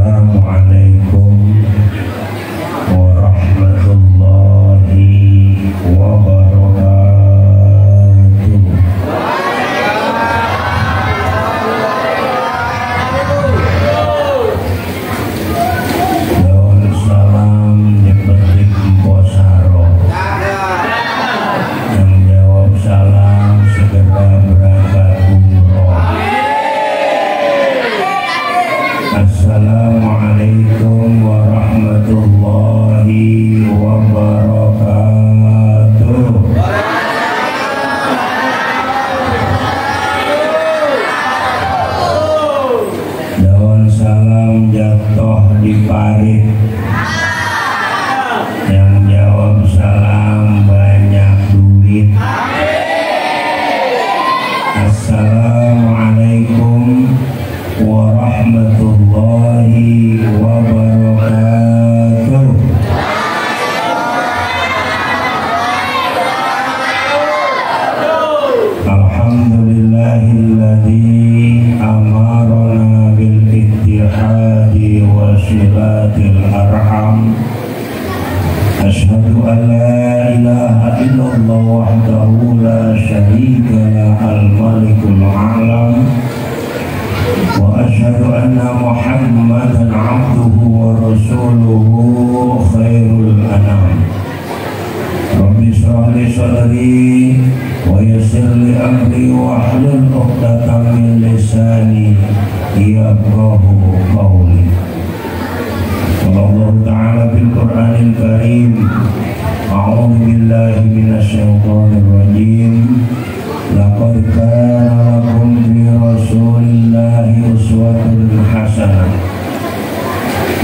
Assalamualaikum warahmatullahi wabarakatuh. Daun salam dipetik posaro. Yang jawab salam segera berangkat umroh. Assalamualaikum warahmatullahi wabarakatuh. Daun salam jatuh di parit. Yang jawab salam banyak duit. Assalamualaikum warahmatullahi wabarakatuh. Alhamdulillahilladzi amarana bil ittihadi wa silatil arham. Asyhadu an la ilaha illallah wahdahu la syarika lah al-malikul alam. Wa asyhadu anna Muhammadan abduhu wa rasuluhu khairul anam. Rabbi shrah li sadri wa yassir li amri wa hlul 'uqdatam min lisani yafqahu qawli. Allah Ta'ala bil Qur'anil Karim. A'udzu billahi minasy syaithanir rajim. Laqad kana lakum fi Rasulillahi uswatun hasanah.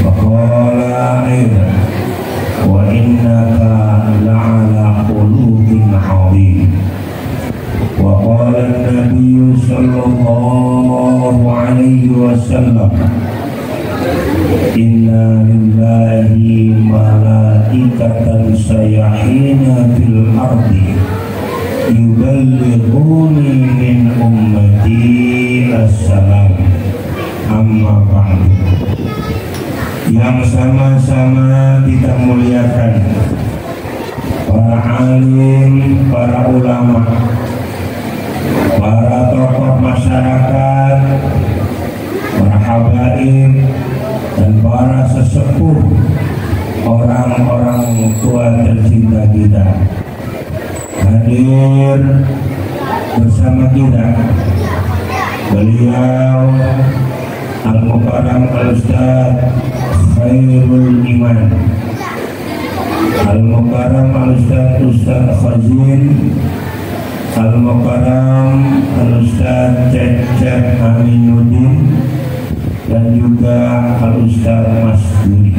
Wa qala aidan wa innaka la'ala khuluqin 'adzim. Wa qala an-nabiy sallallahu alaihi wasallam, inna lillahi malaikatan sayahina fil ardi yuballighuni min ummati assalam. Amma ba'du. Yang sama-sama kita muliakan para alim, para ulama, para tokoh masyarakat, para habaib, dan para sesepuh, orang-orang tua tercinta kita hadir bersama kita. Beliau Al-Mukarram Al-Ustaz Khairul Iman, Al-Mukarram Al-Ustaz Khazin, Al-Mukarram Al-Ustaz Cecep Aminuddin, dan juga Al-Ustaz Masduri,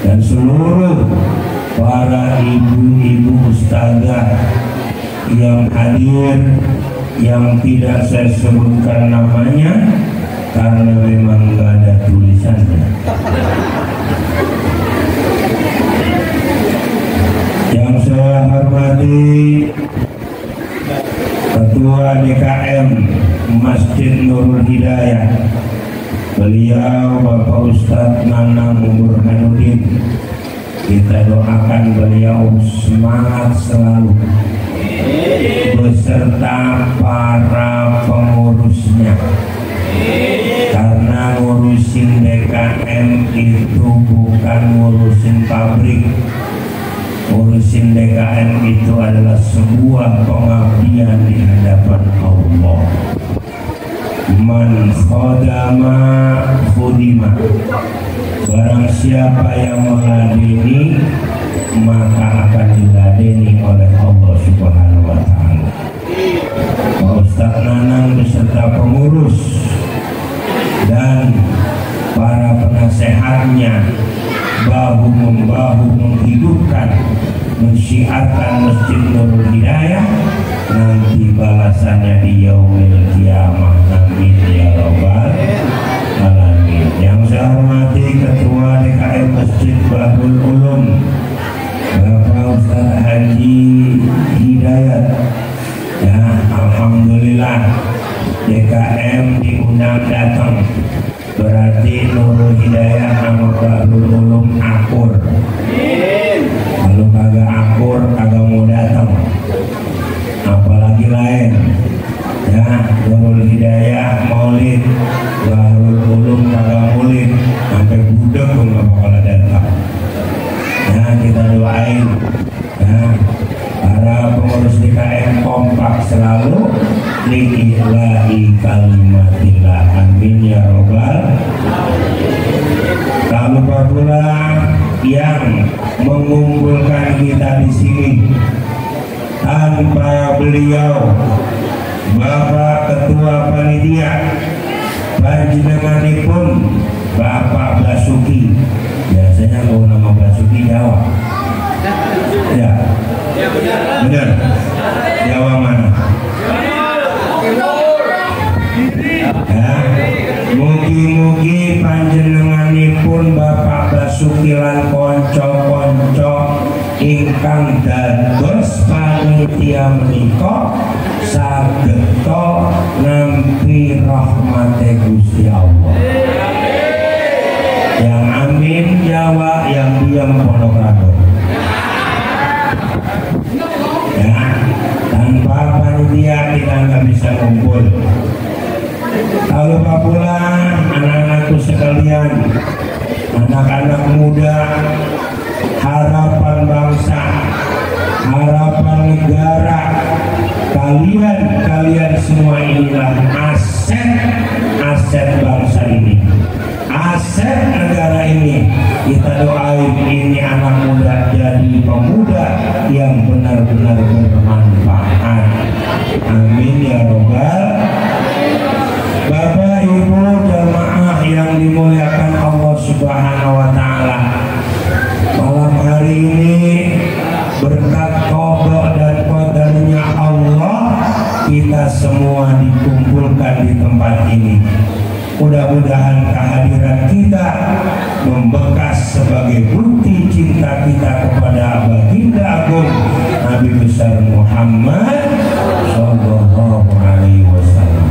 dan seluruh para ibu-ibu ustazah yang hadir, yang tidak saya sebutkan namanya karena memang nggak ada tulisannya. Yang saya hormati Ketua DKM Masjid Nurul Hidayah, beliau Bapak Ustadz Nanang Burhanuddin. Kita doakan beliau semangat selalu beserta para pengurusnya, karena ngurusin DKM itu bukan ngurusin pabrik. Ngurusin DKM itu adalah sebuah pengabdian di hadapan Allah. Man khodama khudima. Barang siapa yang meladeni, maka akan diladeni oleh Allah Subhanahu wa Ta'ala. Pak Ustadz Nanang beserta pengurus dan para penasehatnya bahu-membahu menghidupkan, mensyiarkan Masjid Nurul Hidayah. Nanti balasannya di yaumil qiyamah. Amin ya rabbal alamin. Yang saya hormati Ketua DKM Masjid Bahrul Ulum, Bapak Ustaz Haji Hidayat. Ya, alhamdulillah DKM diundang datang, berarti Nurul Hidayah sama Bahrul Ulum akur. Kalau kagak akur kagak mau datang, apalagi lain ya. Nurul Hidayah maulid, Bahrul Ulum kagak maulid, sampai budek pun gak bakal datang ya. Kita doain ya, para pengurus DKM kompak selalu lillahi kalimatillah, amin ya robbal. Tak lupa pula yang mengumpulkan kita di sini, tanpa beliau Bapak Ketua Panitia panjenenganipun Bapak Basuki, biasanya kalau nama Basuki Jawa ya, benar Jawa mana ya. Mugi-mugi panjenenganipun Bapak Basuki lan konco-konco ingkang dados panitia menika sageta nampi rahmate Gusti Allah. Yang amin Jawa, yang diam Pondok Rado. Ya, tanpa panitia kita nggak bisa ngumpul. Kalau pula anak-anakku sekalian, anak-anak muda, harapan bangsa, harapan negara, kalian semua inilah aset bangsa ini, aset negara ini. Kita doain ini anak muda jadi pemuda yang benar-benar bermanfaat, amin ya robbal. Bapak Ibu jamaah yang dimuliakan Allah Subhanahu wa Ta'ala, malam hari ini berkat qada dan qadarnya Allah kita semua dikumpulkan di tempat ini. Mudah-mudahan kehadiran kita membekas sebagai bukti cinta kita kepada baginda agung Nabi besar Muhammad Sallallahu Alaihi Wasallam.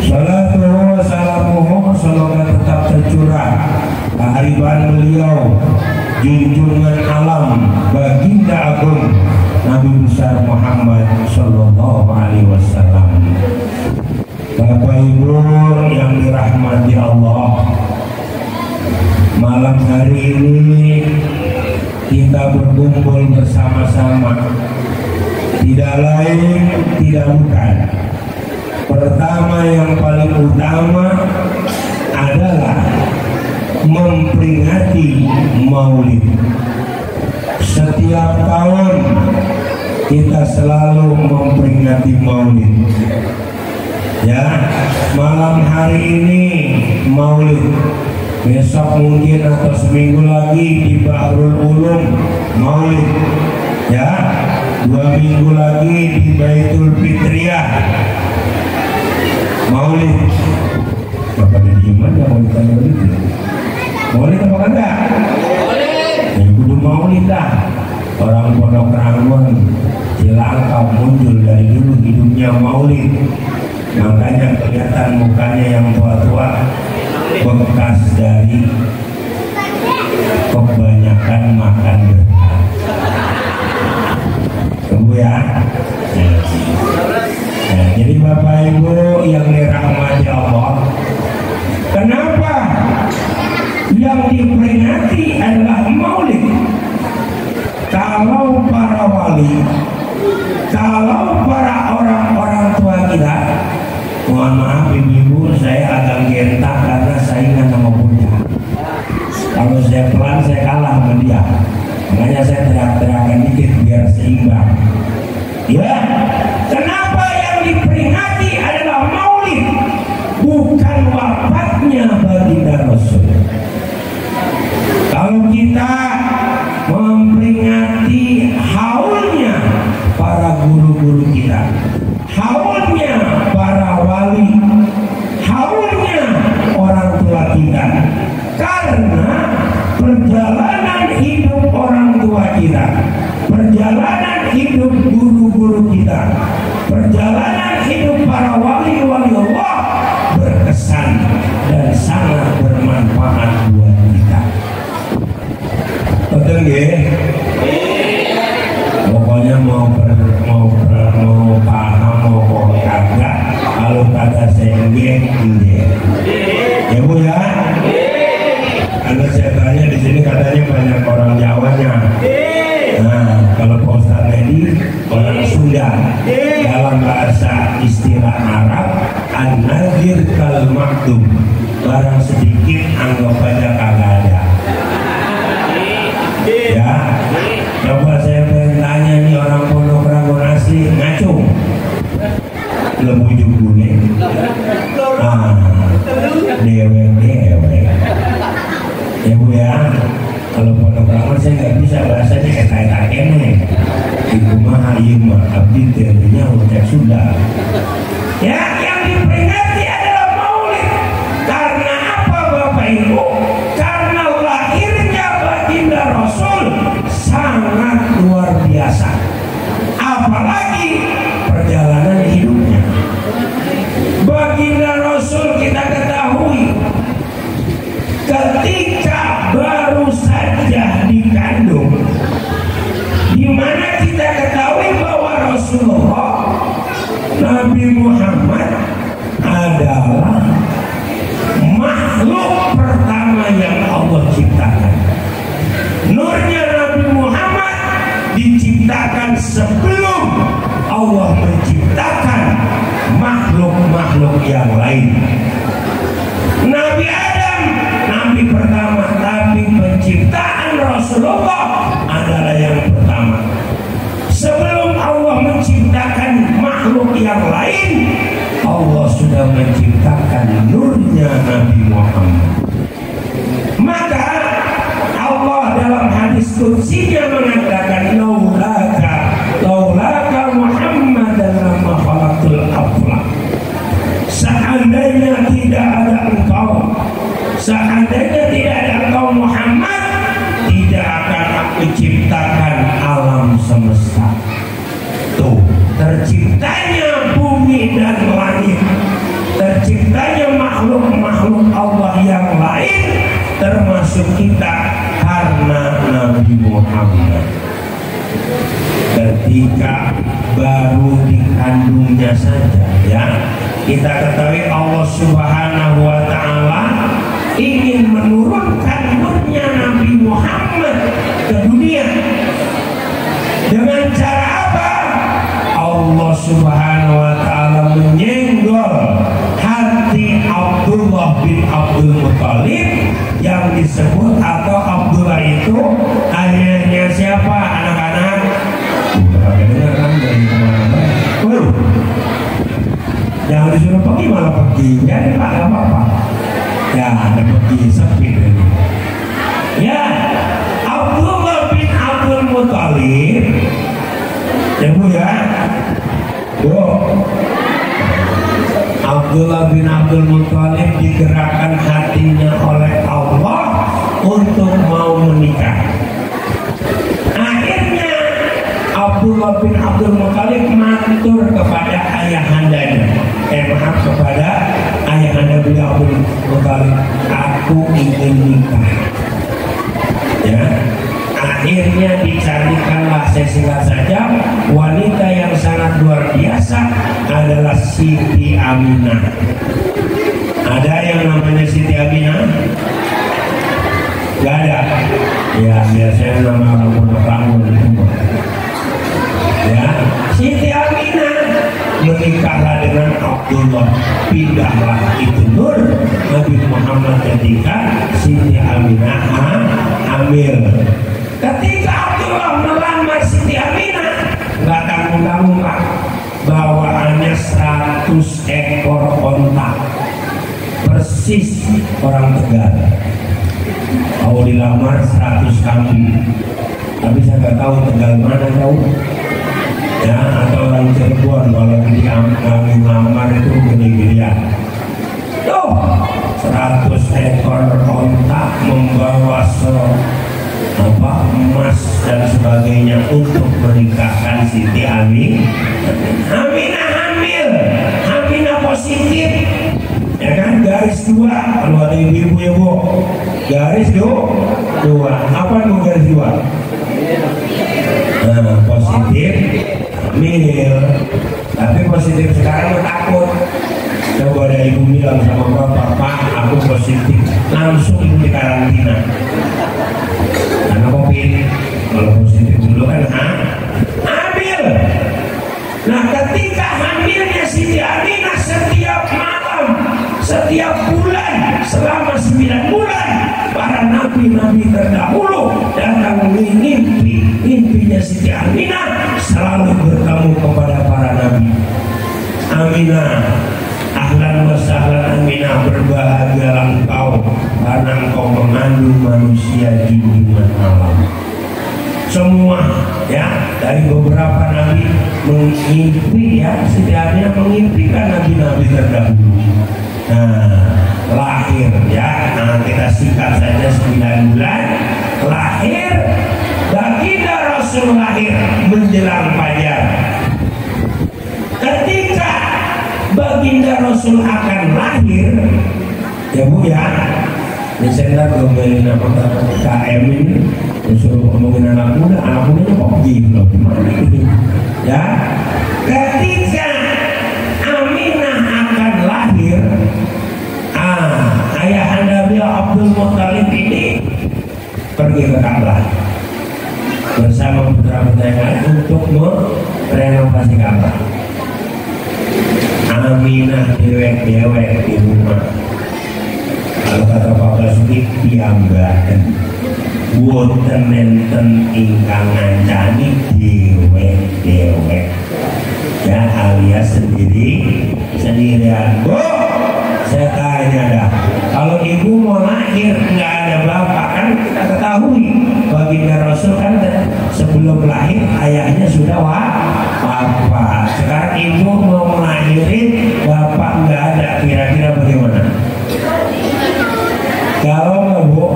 Salatu wassalamuhu semoga tetap tercurah kehadiran beliau, junjungan alam baginda agung Nabi besar Muhammad Sallallahu Alaihi Wasallam. Bapak Ibu yang dirahmati Allah, malam hari ini kita berkumpul bersama-sama tidak lain tidak bukan, pertama yang paling utama adalah memperingati Maulid. Setiap tahun kita selalu memperingati Maulid. Ya, malam hari ini Maulid, besok mungkin atau seminggu lagi di Bahrul Ulum Maulid. Ya, 2 minggu lagi di Baitul Fitriyah Maulid. Bapak diem aja mau ditanya begitu. Maulid apa enggak? Ya kudu Maulid dah. Orang Pondok Rangon, Cilangkap muncul dari dulu hidupnya Maulid. Makanya kelihatan mukanya yang tua-tua, bekas dari kebanyakan makan berkat. Tunggu ya. Nah, jadi Bapak Ibu yang dirahmati Allah, kenapa yang diperingati adalah Maulid? Kalau para wali, kalau para orang-orang tua kita, mohon maaf ibu-ibu, saya agak gentak karena saingan sama bunda. Kalau saya pelan saya kalah sama dia, makanya saya teriak-teriakan dikit biar seimbang. Ya, kenapa yang diperingati adalah Maulid, bukan wafatnya baginda Rasul? Kalau kita memperingati haulnya para guru-guru kita, haulnya para wali, haulnya orang tua kita, karena perjalanan hidup orang tua kita, perjalanan hidup guru-guru kita, perjalanan hidup para wali-wali Allah berkesan dan sangat bermanfaat Ya Bu ya. Karena saya tanya di sini katanya banyak orang Jawanya. Nah, kalau Pak Ustadz Nedi orang Sunda, dalam bahasa istilah Arab, an-nazir kal maktum, barang sedikit anggap aja kagak ada. Ya, coba saya pengen tanya nih orang Pondok Rangon asli ngacung, lebujuk kuning, dewek. Ya Bu ya, kalau Pondok Rangon saya nggak bisa bahasanya kayak kene. Ibu mah ieu mah abdi teh-nya utek Sunda. Ya, yang diperingati adalah Maulid. Karena apa Bapak Ibu? Karena lahirnya baginda Rasul sangat luar biasa. Apalagi perjalanan hidupnya. Baginda Rasul kita ketahui ketika baru saja dikandung, di mana kita ketahui bahwa Rasulullah Nabi Muhammad adalah makhluk pertama yang Allah ciptakan. Nurnya Nabi Muhammad diciptakan sebelum Allah menciptakan makhluk-makhluk yang lain. Nabi Adam Nabi pertama, tapi penciptaan Rasulullah adalah yang pertama. Sebelum Allah menciptakan makhluk yang lain, Allah sudah menciptakan nurnya Nabi Muhammad. Maka Allah dalam hadis qudsinya mengatakan laulaka Muhammadan lama khalaqtul aflaq. Seandainya tidak ada engkau, seandainya tidak ada engkau Muhammad, tidak akan aku ciptakan alam semesta. Tuh, terciptanya bumi dan langit, terciptanya makhluk-makhluk Allah yang lain, termasuk kita, karena Nabi Muhammad. Ketika baru dikandungnya saja, ya, kita ketahui Allah Subhanahu wa Ta'ala ingin menurunkan nurnya Nabi Muhammad ke dunia. Dengan cara apa? Allah Subhanahu wa Ta'ala menyenggol hati Abdullah bin Abdul Muttalib yang disebut, atau Abdullah itu ayahnya siapa anak-anak? Dengar kan dari kemana-mana. Jangan disuruh pergi malah pergi. Jadi Pak, gak apa-apa. Ya, ada pergi sepi ini. Ya, Abdullah bin Abdul Muttalib. Ya Bu ya. Abdullah bin Abdul Muttalib digerakkan hatinya oleh Allah untuk mau menikah. Akhirnya Abdullah bin Abdul Muttalib matur kepada ayahandanya, kepada ayahanda beliau Abdul Muttalib, aku ingin nikah. Ya, akhirnya dicarikanlah, saya singkat saja, wanita yang sangat luar biasa adalah Siti Aminah. Ada yang namanya Siti Aminah? Gak ada. Ya, biasanya nama orang-orang itu. Ya, Siti Aminah menikahlah dengan Abdullah, pindahlah itu nur Nabi Muhammad ketika Siti Aminah hamil. Ketika Abdullah melamar Siti Aminah, nggak tanggung-tanggung Pak, bawaannya 100 ekor onta, persis orang Tegal. Mau dilamar 100 kambing, tapi saya nggak tahu Tegal mana jauh. Ya, atau orang Cirebon kalau dilamar itu gede-gedean. Tuh, 100 ekor onta membawa emas dan sebagainya untuk menikahkan Siti Aminah hamil, Aminah positif, ya kan, garis 2. Kalau ada ibu-ibu ya Bu, garis 2. Apa tuh garis 2? Nah, positif hamil. Tapi positif sekarang takut. Coba ada ibu bilang sama bapak, Pak, aku positif langsung di karantina karena COVID. Kalau positif dulu kan hamil. Nah ketika hamilnya Siti Aminah setiap malam, setiap bulan selama 9 bulan para nabi-nabi terdahulu datang mimpinya Siti Aminah selalu bertemu kepada para nabi. Aminah, ahlan wa sahlan Aminah, berbahagialah engkau karena engkau mengandung manusia junjungan alam. Semua ya dari beberapa nabi mengimpi ya, Siti Aminah mengimpikan nabi-nabi terdahulu. Nah lahir ya, nah kita singkat saja 9 bulan lahir. Baginda Rasul lahir menjelang fajar. Ketika Baginda Rasul akan lahir ya Bu ya, misalnya ngomongin apa KM ini disuruh ngomongin anak mudanya kok gitu gimana gitu ya. Ketika Aminah akan lahir, ayahanda beliau Abdul Muttalib ini pergi ke Ka'bah bersama putra-putra yang lain untuk merenovasi Ka'bah. Aminah dewek-dewek di rumah. Kalau kata Pak Basuki piyambaken boten nenten ingkang ngancani dewek-dewek ya, alias sendirian. Bu, saya tanya dah, kalau ibu mau lahir nggak ada bapak, kan kita ketahui Baginda Rasul kan sebelum lahir ayahnya sudah wafat. Sekarang ibu mau melahirin bapak nggak ada, kira-kira bagaimana? Galau nggak Bu?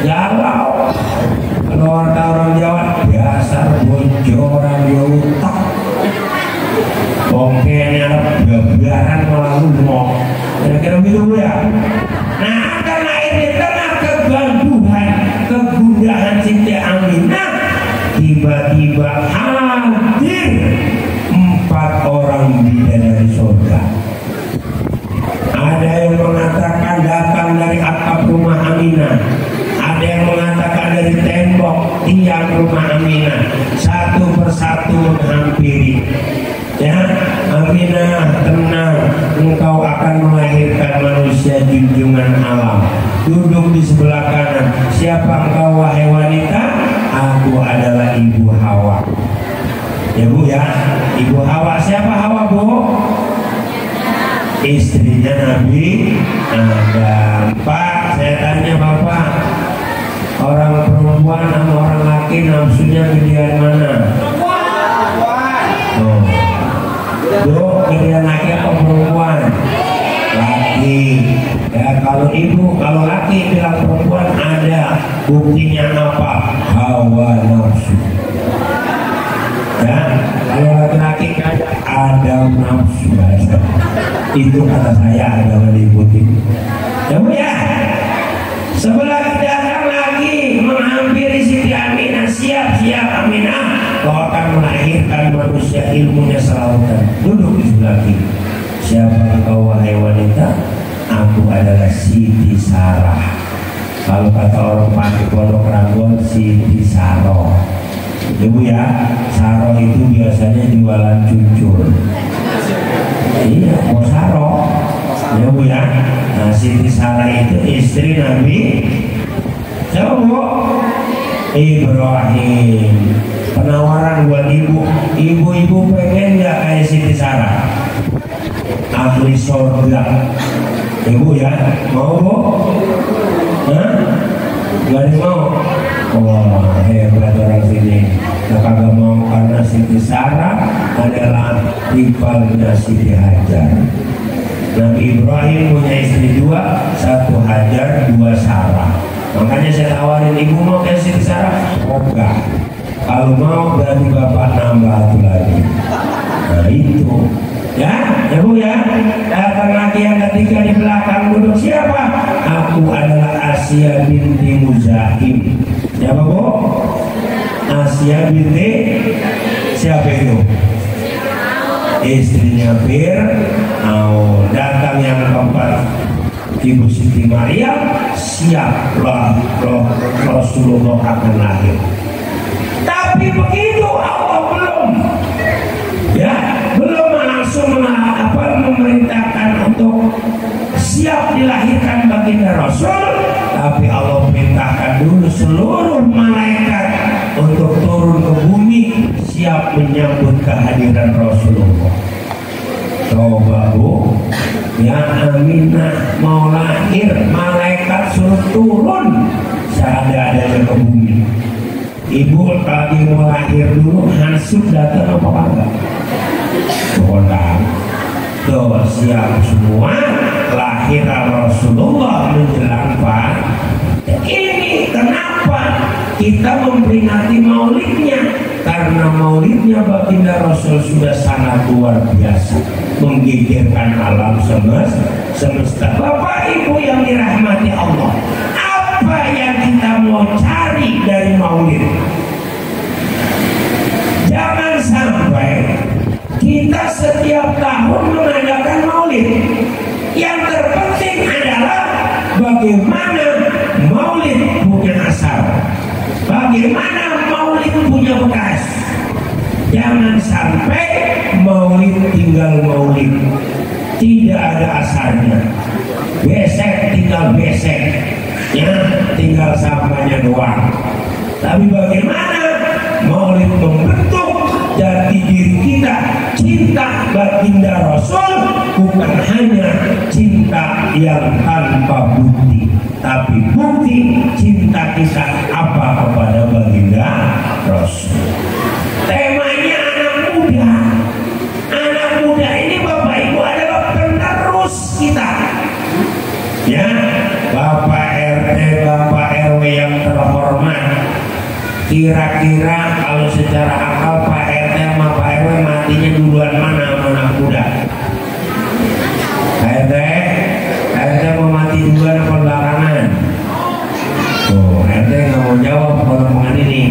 Galau. Kalau orang Jawa biasa bocoran ya utak. Bongkenya gabaran melalui mau. Kira-kira begitu Bu ya. Nah akan lahir di tengah kegaduhan, kegundahan Siti Aminah, tiba-tiba hadir 4 orang bidadari surga. Ada yang mengatakan datang dari atap rumah Aminah, ada yang mengatakan dari tembok tiang rumah Aminah, satu persatu menghampiri. Ya, Aminah tenang, engkau akan melahirkan manusia junjungan alam. Duduk di sebelah kanan. Siapa engkau wahai wanita? Aku adalah Ibu Hawa. Ya Bu ya, Ibu Hawa. Siapa Hawa Bu? Istrinya Nabi Adam. Pak, saya tanya Bapak, orang perempuan sama orang laki nafsunya gedean mana? Oh. Bu, gedean laki atau perempuan? Laki. Ya kalau ibu, kalau laki bilang perempuan, ada buktinya apa? Hawa nafsu. Ya, kalau laki-laki ada nafsu. Itu kata saya, jangan diikuti. Ya Bu ya. Sebelah datang lagi menghampiri Siti Aminah. Siap-siap Aminah, kau akan melahirkan manusia ilmunya selautan. Duduk di sebelah kiri. Siapa engkau wahai wanita? Aku adalah Siti Sarah. Kalau kata orang Pati Pondok Ranggon, Siti Saro. Ibu ya, Saro itu biasanya jualan cucur. Iya, mau Saro. Ya Bu ya. Nah, Siti Sarah itu istri Nabi. Siapa Bu? Ibrahim. Penawaran buat ibu. Ibu-ibu pengen nggak kayak Siti Sarah? Ahli surga. Ibu ya, mau Bu? Hah? Gak ada mau? Wah, hebat orang sini. Kagak mau karena Siti Sarah adalah rivalnya Siti Hajar. Nabi Ibrahim punya istri 2, 1 Hajar, 2 Sarah. Makanya saya tawarin, ibu mau kayak Siti Sarah? Oh enggak. Kalau mau berarti bapak nambah 1 lagi. Nah itu. Ya, ya Bu ya. Datang lagi yang ketiga di belakang, duduk siapa? Aku adalah Asia binti Muzahim. Siapa Bu? Asia binti siapa itu? Istrinya Fir'aun. Datang yang keempat. Ibu Siti Maryam siaplah Rasulullah akan lahir. Tapi begitu Allah belum langsung memerintahkan untuk siap dilahirkan baginda Rasul, tapi Allah perintahkan dulu seluruh malaikat untuk turun ke bumi siap menyambut kehadiran Rasulullah. Coba Bu, ya Aminah mau lahir, malaikat suruh turun seadanya ke bumi. Ibu lagi mau lahir dulu, Hansip datang apa enggak? Tuh siap semua, lahir Rasulullah menjelang Pak. Ini kenapa kita memperingati maulidnya? Karena maulidnya baginda Rasul sudah sangat luar biasa, menggegerkan alam semesta. Bapak Ibu yang dirahmati Allah, apa yang kita mau cari dari maulid? Jangan sampai kita setiap tahun mengadakan maulid. Yang terpenting adalah bagaimana maulid punya asal, bagaimana maulid punya bekas. Jangan sampai maulid tinggal maulid, tidak ada asalnya. Besek tinggal besek, ya tinggal sampahnya doang. Tapi bagaimana maulid membentuk jati diri kita, cinta baginda Rasul, bukan hanya cinta yang tanpa bukti, tapi bukti cinta kita apa kepada baginda Rasul. Temanya anak muda. Anak muda ini Bapak Ibu adalah penerus kita. Ya, Bapak RT, Bapak RW yang terhormat, kira-kira kalau secara akal Pak RT sama Pak RW matinya duluan mana anak muda? Pak RT mau mati duluan apa belakangan? Oh, RT nggak mau jawab pertanyaan ini.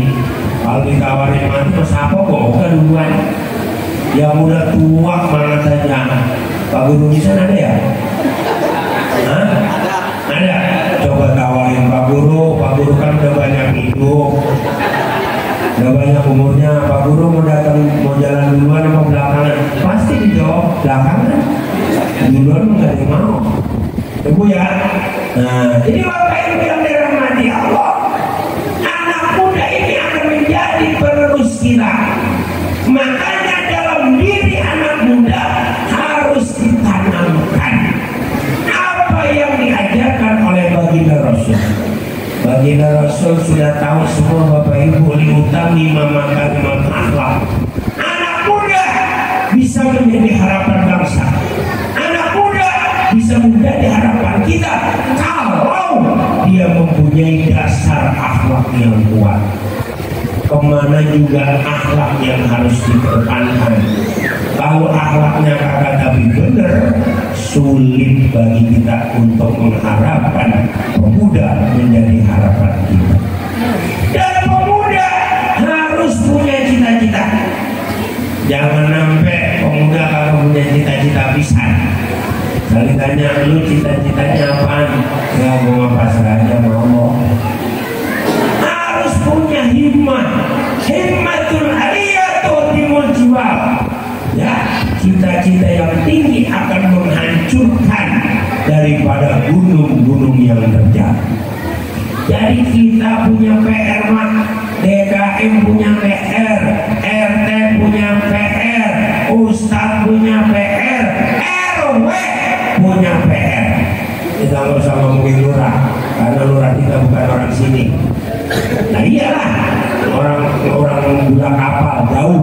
Kalau ditawarin mati mas apa kok kan duluan? Yang udah tua mana saja? Pak Guru di sana ada ya? Hah? Ada. Coba tawarin Pak Guru kan udah banyak hidup, udah banyak umurnya. Pak Guru mau jalan duluan apa belakangan? Pasti dijawab belakangan. Duluan nggak mau. Ibu ya. Nah, jadi Bapak Ibu yang dirahmati Allah, anak muda ini akan menjadi penerus kita. Makanya dalam diri anak muda harus ditanamkan apa yang diajarkan oleh baginda Rasul. Baginda Rasul sudah tahu semua Bapak Ibu, liutami makarimah akhlak. Anak muda bisa menjadi harapan bangsa. Anak muda bisa menjadi harapan kita kalau dia mempunyai dasar akhlak yang kuat. Kemana juga akhlak yang harus dipertahankan. Kalau akhlaknya kagak tapi benar, sulit bagi kita untuk mengharapkan pemuda menjadi harapan kita. Dan pemuda harus punya cita-cita. Jangan sampai pemuda kalau punya cita-cita bisa. Kali tanya lu cita-citanya apaan? Ya mau pasrah aja mau. Harus punya himmatul aliyah timul jiwa. Ya, cita-cita yang tinggi akan menghancurkan daripada gunung-gunung yang terjal. Jadi kita punya PR mah, DKM punya PR, RT punya PR, Ustadz punya PR, RW punya PR. Kita nggak usah ngomongin lurah, karena lurah kita bukan orang sini. Nah iyalah, orang gula kapal jauh.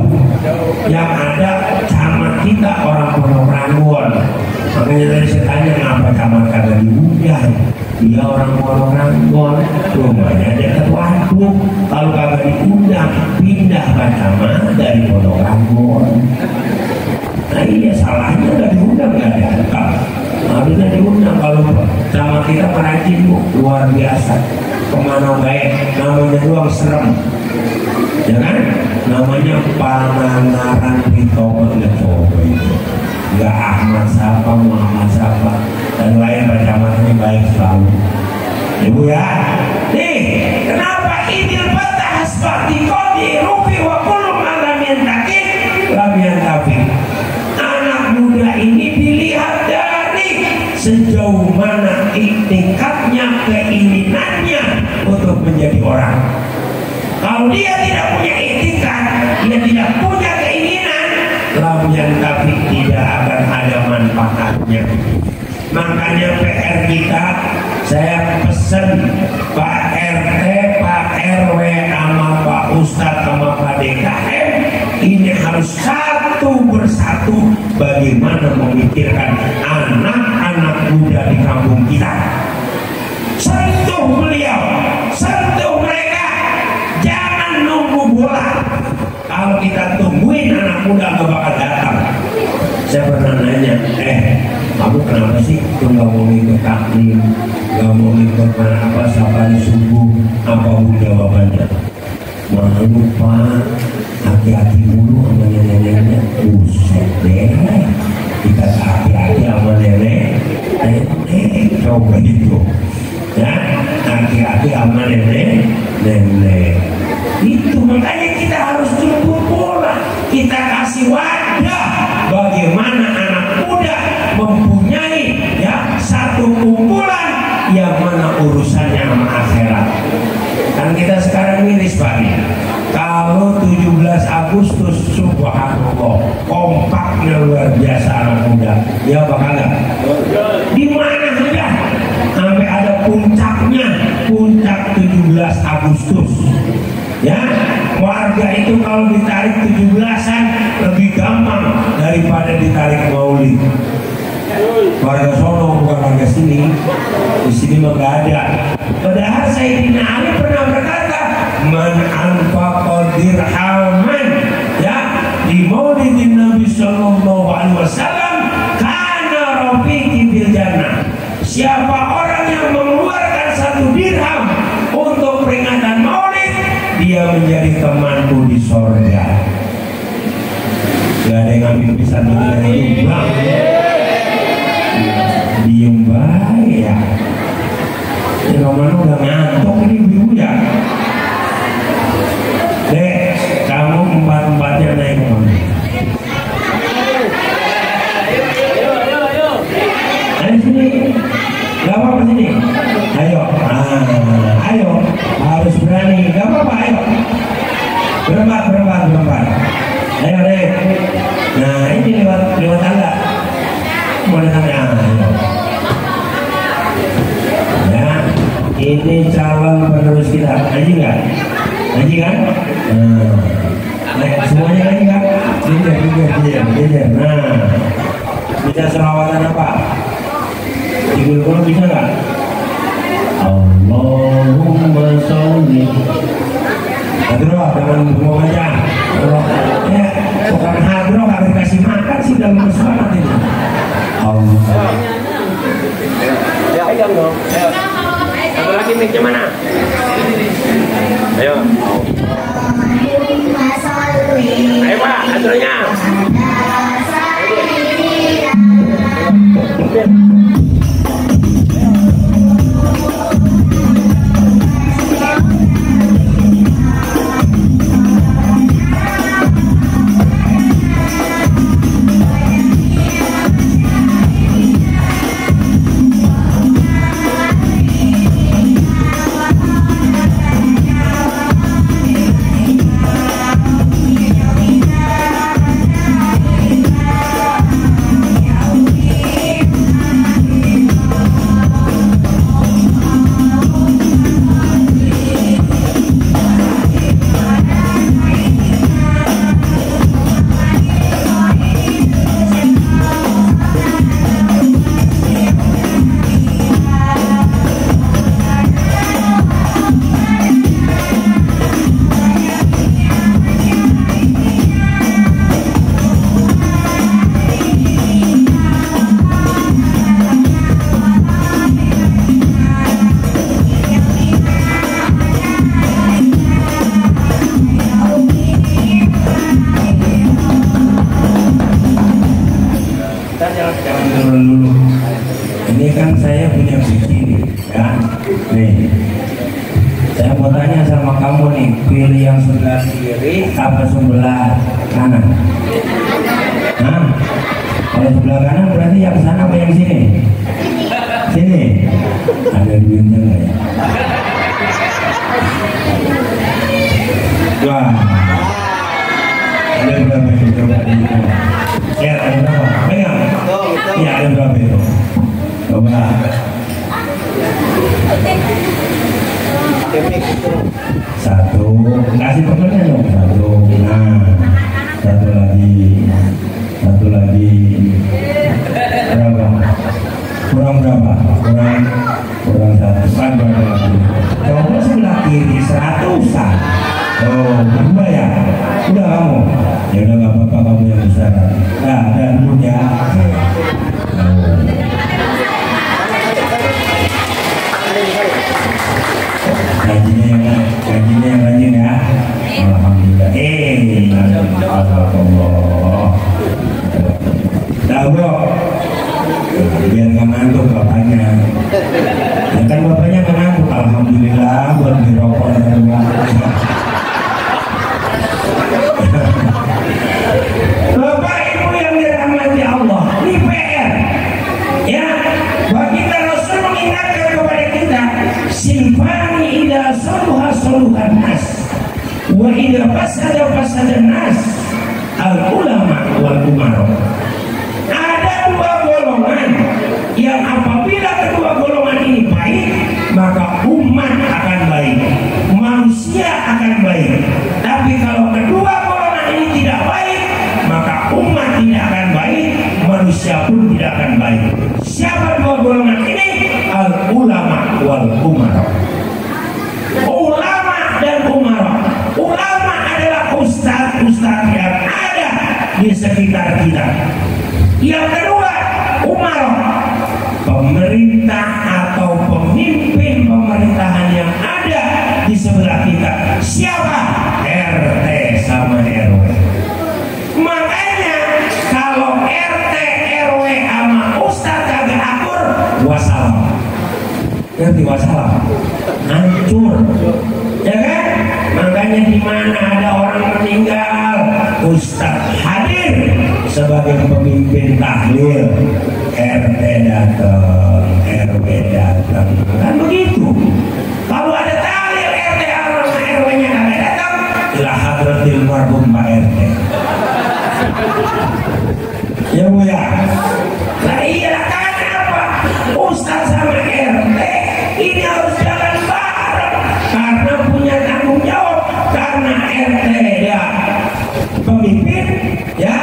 Yang ada camat kita orang Pondok Ranggon. Makanya tadi saya tanya kenapa camat kagak diundang. Dia orang Pondok Ranggon, rumahnya dekat waduk. Kalau kagak diundang, pindah ke camat dari Pondok Ranggon. Nah iya salahnya udah diundang nggak datang. Harusnya diundang. Kalau camat kita perhatian luar biasa. Kemana baik, namanya doang serem, ya kan? Namanya Pangandaran Pitoba, nggak coba itu. Nggak Ahmad siapa, Muhammad siapa. dan lain macam-macam baik selalu. Ibu ya, nih kenapa idil patah seperti kodi rupi wa kulum alamin takik lamian tapi anak muda ini dilihat dari sejauh mana tingkatnya keinginannya untuk menjadi orang. Kalau dia tidak punya etikat, dia tidak punya keinginan, lamian tapi tidak akan ada manfaatnya. Makanya PR kita, saya pesan Pak RT, Pak RW, sama Pak Ustadz, sama Pak DKM, ini harus satu bersatu bagaimana memikirkan anak-anak muda di kampung kita. Sentuh beliau, sentuh mereka, jangan nunggu bola. Kalau kita tungguin anak muda gak bakal datang. Saya pernah nanya, kamu kenapa sih tuh gak mau ikut taklim, gak mau ikut apa sapaan subuh? Apa jawabannya? Malu Pak, hati-hati dulu sama nenek-neneknya. Buset deh, kita hati-hati sama nenek, coba itu ya, hati-hati sama nenek. Itu makanya kita harus jemput bola, kita kasih wadah bagaimana anak muda mempunyai ya satu kumpulan yang mana urusannya sama akhirat. Kan kita sekarang miris Pak nih. Kalau 17 Agustus subhanallah kompaknya luar biasa anak muda, ya bakal nggak? Di mana saja sampai ada puncaknya, puncak 17 Agustus. Ya, warga itu kalau ditarik 17-an lebih gampang daripada ditarik maulid. Warga sono bukan warga sini. Di sini mah nggak ada. Padahal Sayyidina Ali pernah berkata, man anfaqa dirhaman ya di maulidin Nabi sallallahu alaihi wasallam kana rafiqi bil jannah. Siapa orang yang mengeluarkan 1 dirham untuk peringatan maulid, dia menjadi temanku di sorga. Gak ada yang ngambil pisan begini nyumbang. Diem baik ya. Ini Roman udah ngantuk ini ibu ya. Dek, kamu empat-empatnya naik mana? Ayo sini. Gak apa-apa sini. Ayo, ayo, harus berani. Gak apa-apa, ayo. Berempat. Ayo deh. Nah ini lewat tangga. Boleh tangga. Ayo. Ya, ini calon penerus kita. Ngaji nggak? Ngaji kan? Nah, semuanya ngaji kan? Jejer. Nah, bisa selawatan apa? Digul-gul bisa nggak? Allahumma sholli. Hadroh dengan bunga aja. Ya, bukan hadroh nggak dikasih makan sih dalam bersemangat ini. Allah. Pegang dong. Ayo. Satu lagi mic-nya mana? Ayo. Ayo Pak, hadrohnya. kamu nih pilih yang sebelah kiri apa sebelah kanan? Hah? Kalau sebelah kanan berarti yang sana apa yang sini? Sini. Ada duitnya nggak ya? Wah. Ada berapa itu? Coba dihitung. Ya, ada berapa? Pegang. Iya, ada berapa itu? Coba. Satu. Kasih pekerjaan dong. Satu. Nah. Satu lagi. Satu lagi. Berapa? Kurang berapa? Kurang satu. Berapa lagi? Coba sebelah kiri 100-an. Oh, berdua ya? Udah kamu? Ya udah nggak apa-apa, kamu yang besar. Nah, dan dulu ya. Gajinya yang rajin ya. Alhamdulillah. Alhamdulillah. Dah bro, biar nggak ngantuk bapaknya. Ya kan bapaknya nggak ngantuk. Alhamdulillah buat dirokok dan Bapak Ibu yang dirahmati Allah, ini PR. Ya, baginda Rasul mengingatkan kepada kita, simfani ida soluha soluhan nas, wa ida fasada nas, al ulama wal umaro. Ada dua golongan yang apabila kedua golongan ini baik, maka umat akan baik, manusia akan baik. Tapi kalau kedua golongan ini tidak baik, maka umat tidak akan baik, manusia pun tidak akan baik. Siapa dua golongan ini? Al ulama wal umara. Ulama dan umara. Ulama adalah ustaz-ustaz yang ada di sekitar kita. Yang kedua, umara, pemerintah atau pemimpin pemerintahan yang ada di sebelah kita. Siapa? RT sama RW. Makanya kalau RT RW sama ustaz kagak akur, wassalam. Ngerti wassalam? Hancur, ya kan? Makanya di mana ada orang meninggal, ustaz hadir sebagai pemimpin tahlil, RT datang, RW datang, kan begitu. Kalau ada tahlil RT sama RW-nya kagak datang, ila hadratil marhum Pak RT. Ya Bu ya. Nah iya kan apa? Ustaz sama RT ini harus jalan bareng karena punya tanggung jawab, karena RT ya pemimpin, ya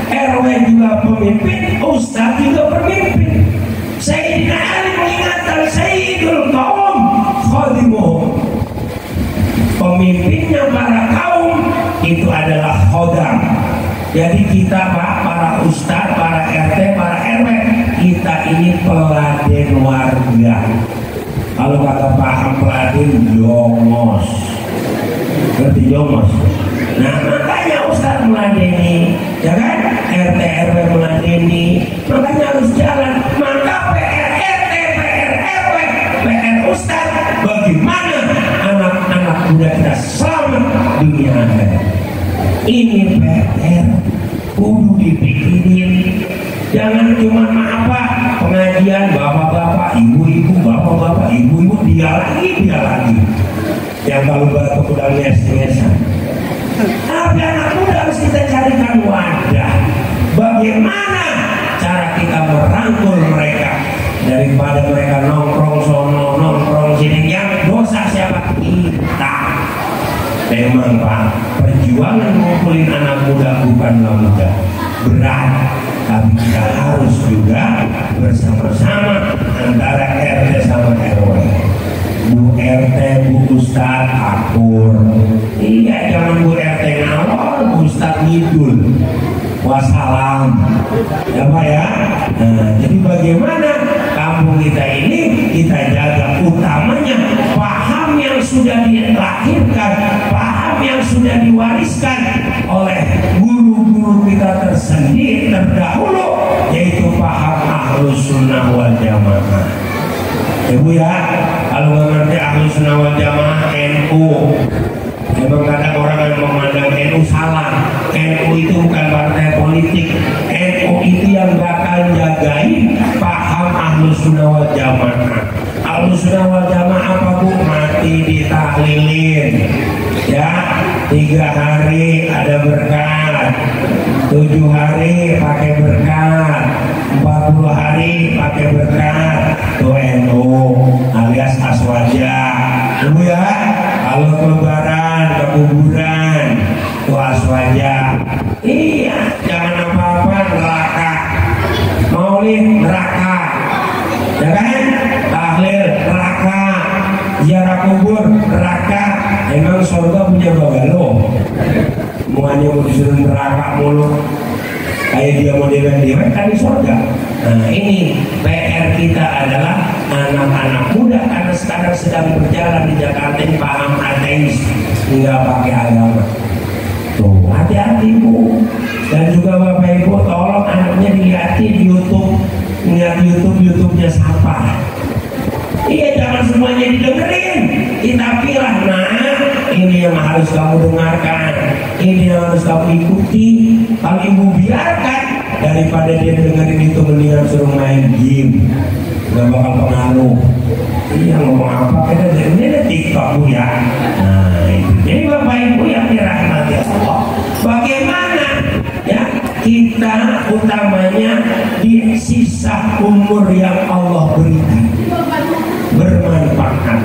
RW juga pemimpin, Ustaz juga pemimpin. Sayyidina Ali mengingatkan Sayyidul Qaum khadimuhum, pemimpinnya para kaum itu adalah khodam. Jadi kita Pak, para Ustaz, para RT, para RW, kita ini peladen warga. Kalau kagak paham peladen, jongos. Ngerti jongos? Nah makanya Ustaz meladeni, ya kan? RT RW meladeni, makanya harus jalan. Maka PR RT, PR RW, PR Ustaz, bagaimana anak-anak muda kita selamat dunia akhirat. Ini PR kudu dipikirin. Jangan cuma apa pengajian bapak-bapak, ibu-ibu, bapak-bapak, ibu-ibu, dia lagi. Yang kalau batuk udah nges-ngesan. Tapi anak muda harus kita carikan wadah. Bagaimana cara kita merangkul mereka daripada mereka nongkrong sono, nongkrong sini. Yang dosa siapa? Kita. Memang Pak, perjuangan ngumpulin anak muda bukanlah mudah, berat. Tapi kita harus juga bersama-sama antara RT sama RW. Bu RT, Bu Ustaz akur. Iya, jangan Bu RT ngawal, Bu Ustaz ngidul. Wassalam. Ya Pak ya. Nah, jadi bagaimana kampung kita ini kita jaga, utamanya paham yang sudah dilahirkan, paham yang sudah diwariskan oleh guru-guru kita tersendiri terdahulu, yaitu paham Ahlus Sunnah wal Jamaah. Ibu ya, Kalau nggak ngerti Ahlus Sunnah wal Jamaah NU, emang kadang orang yang memandang NU salah. NU itu bukan partai politik. NU itu yang bakal jagain paham Ahlus Sunnah wal Jamaah. Ahlus Sunnah wal Jamaah apa bu? Mati ditahlilin, ya 3 hari ada berkat, 7 hari pakai berkat, 40 hari pakai berkat. Tuh NU alias aswaja, ibu ya. Kalau lebaran ke kuburan tuh aswaja. Iya, jangan apa-apa neraka, maulid neraka, ya kan? Tahlil neraka, ziarah kubur neraka. Emang surga punya bagalo? Semuanya mau disuruh neraka mulu. Kayak dia mau dewek-dewek kan di surga. Nah ini PR kita adalah anak-anak muda karena sekarang sedang berjalan di Jakarta ini paham ateis, nggak pakai agama. Tuh hati-hati bu. Dan juga bapak ibu tolong anaknya dilihatin di YouTube, lihat YouTube-nya siapa. Iya, jangan semuanya didengerin. Kita pilih, nah ini yang harus kamu dengarkan, ini yang harus kamu ikuti. Kalau ibu biarkan, daripada dia dengerin itu mendingan suruh main game, gak bakal pengaruh. Iya ngomong apa kita ini ada TikTok bu ya. Nah itu. Jadi bapak ibu yang dirahmati Allah, bagaimana ya kita utamanya di sisa umur yang Allah berikan bermanfaat,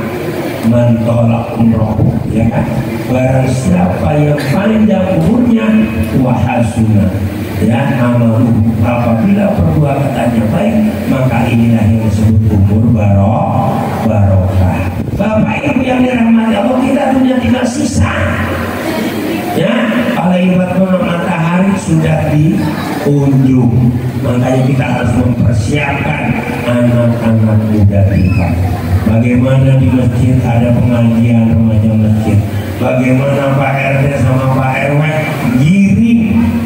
mentolak umroh, ya kan? Barang siapa yang panjang umurnya wahasuna, ya amalu, apabila perbuatannya baik, maka inilah yang disebut umur barokah. Bapak ibu yang dirahmati Allah, kita punya tinggal sisa. Ya, kalau ibarat matahari sudah di ujung, makanya kita harus mempersiapkan anak-anak muda kita. Bagaimana di masjid ada pengajian remaja masjid, bagaimana Pak RT sama Pak RW giring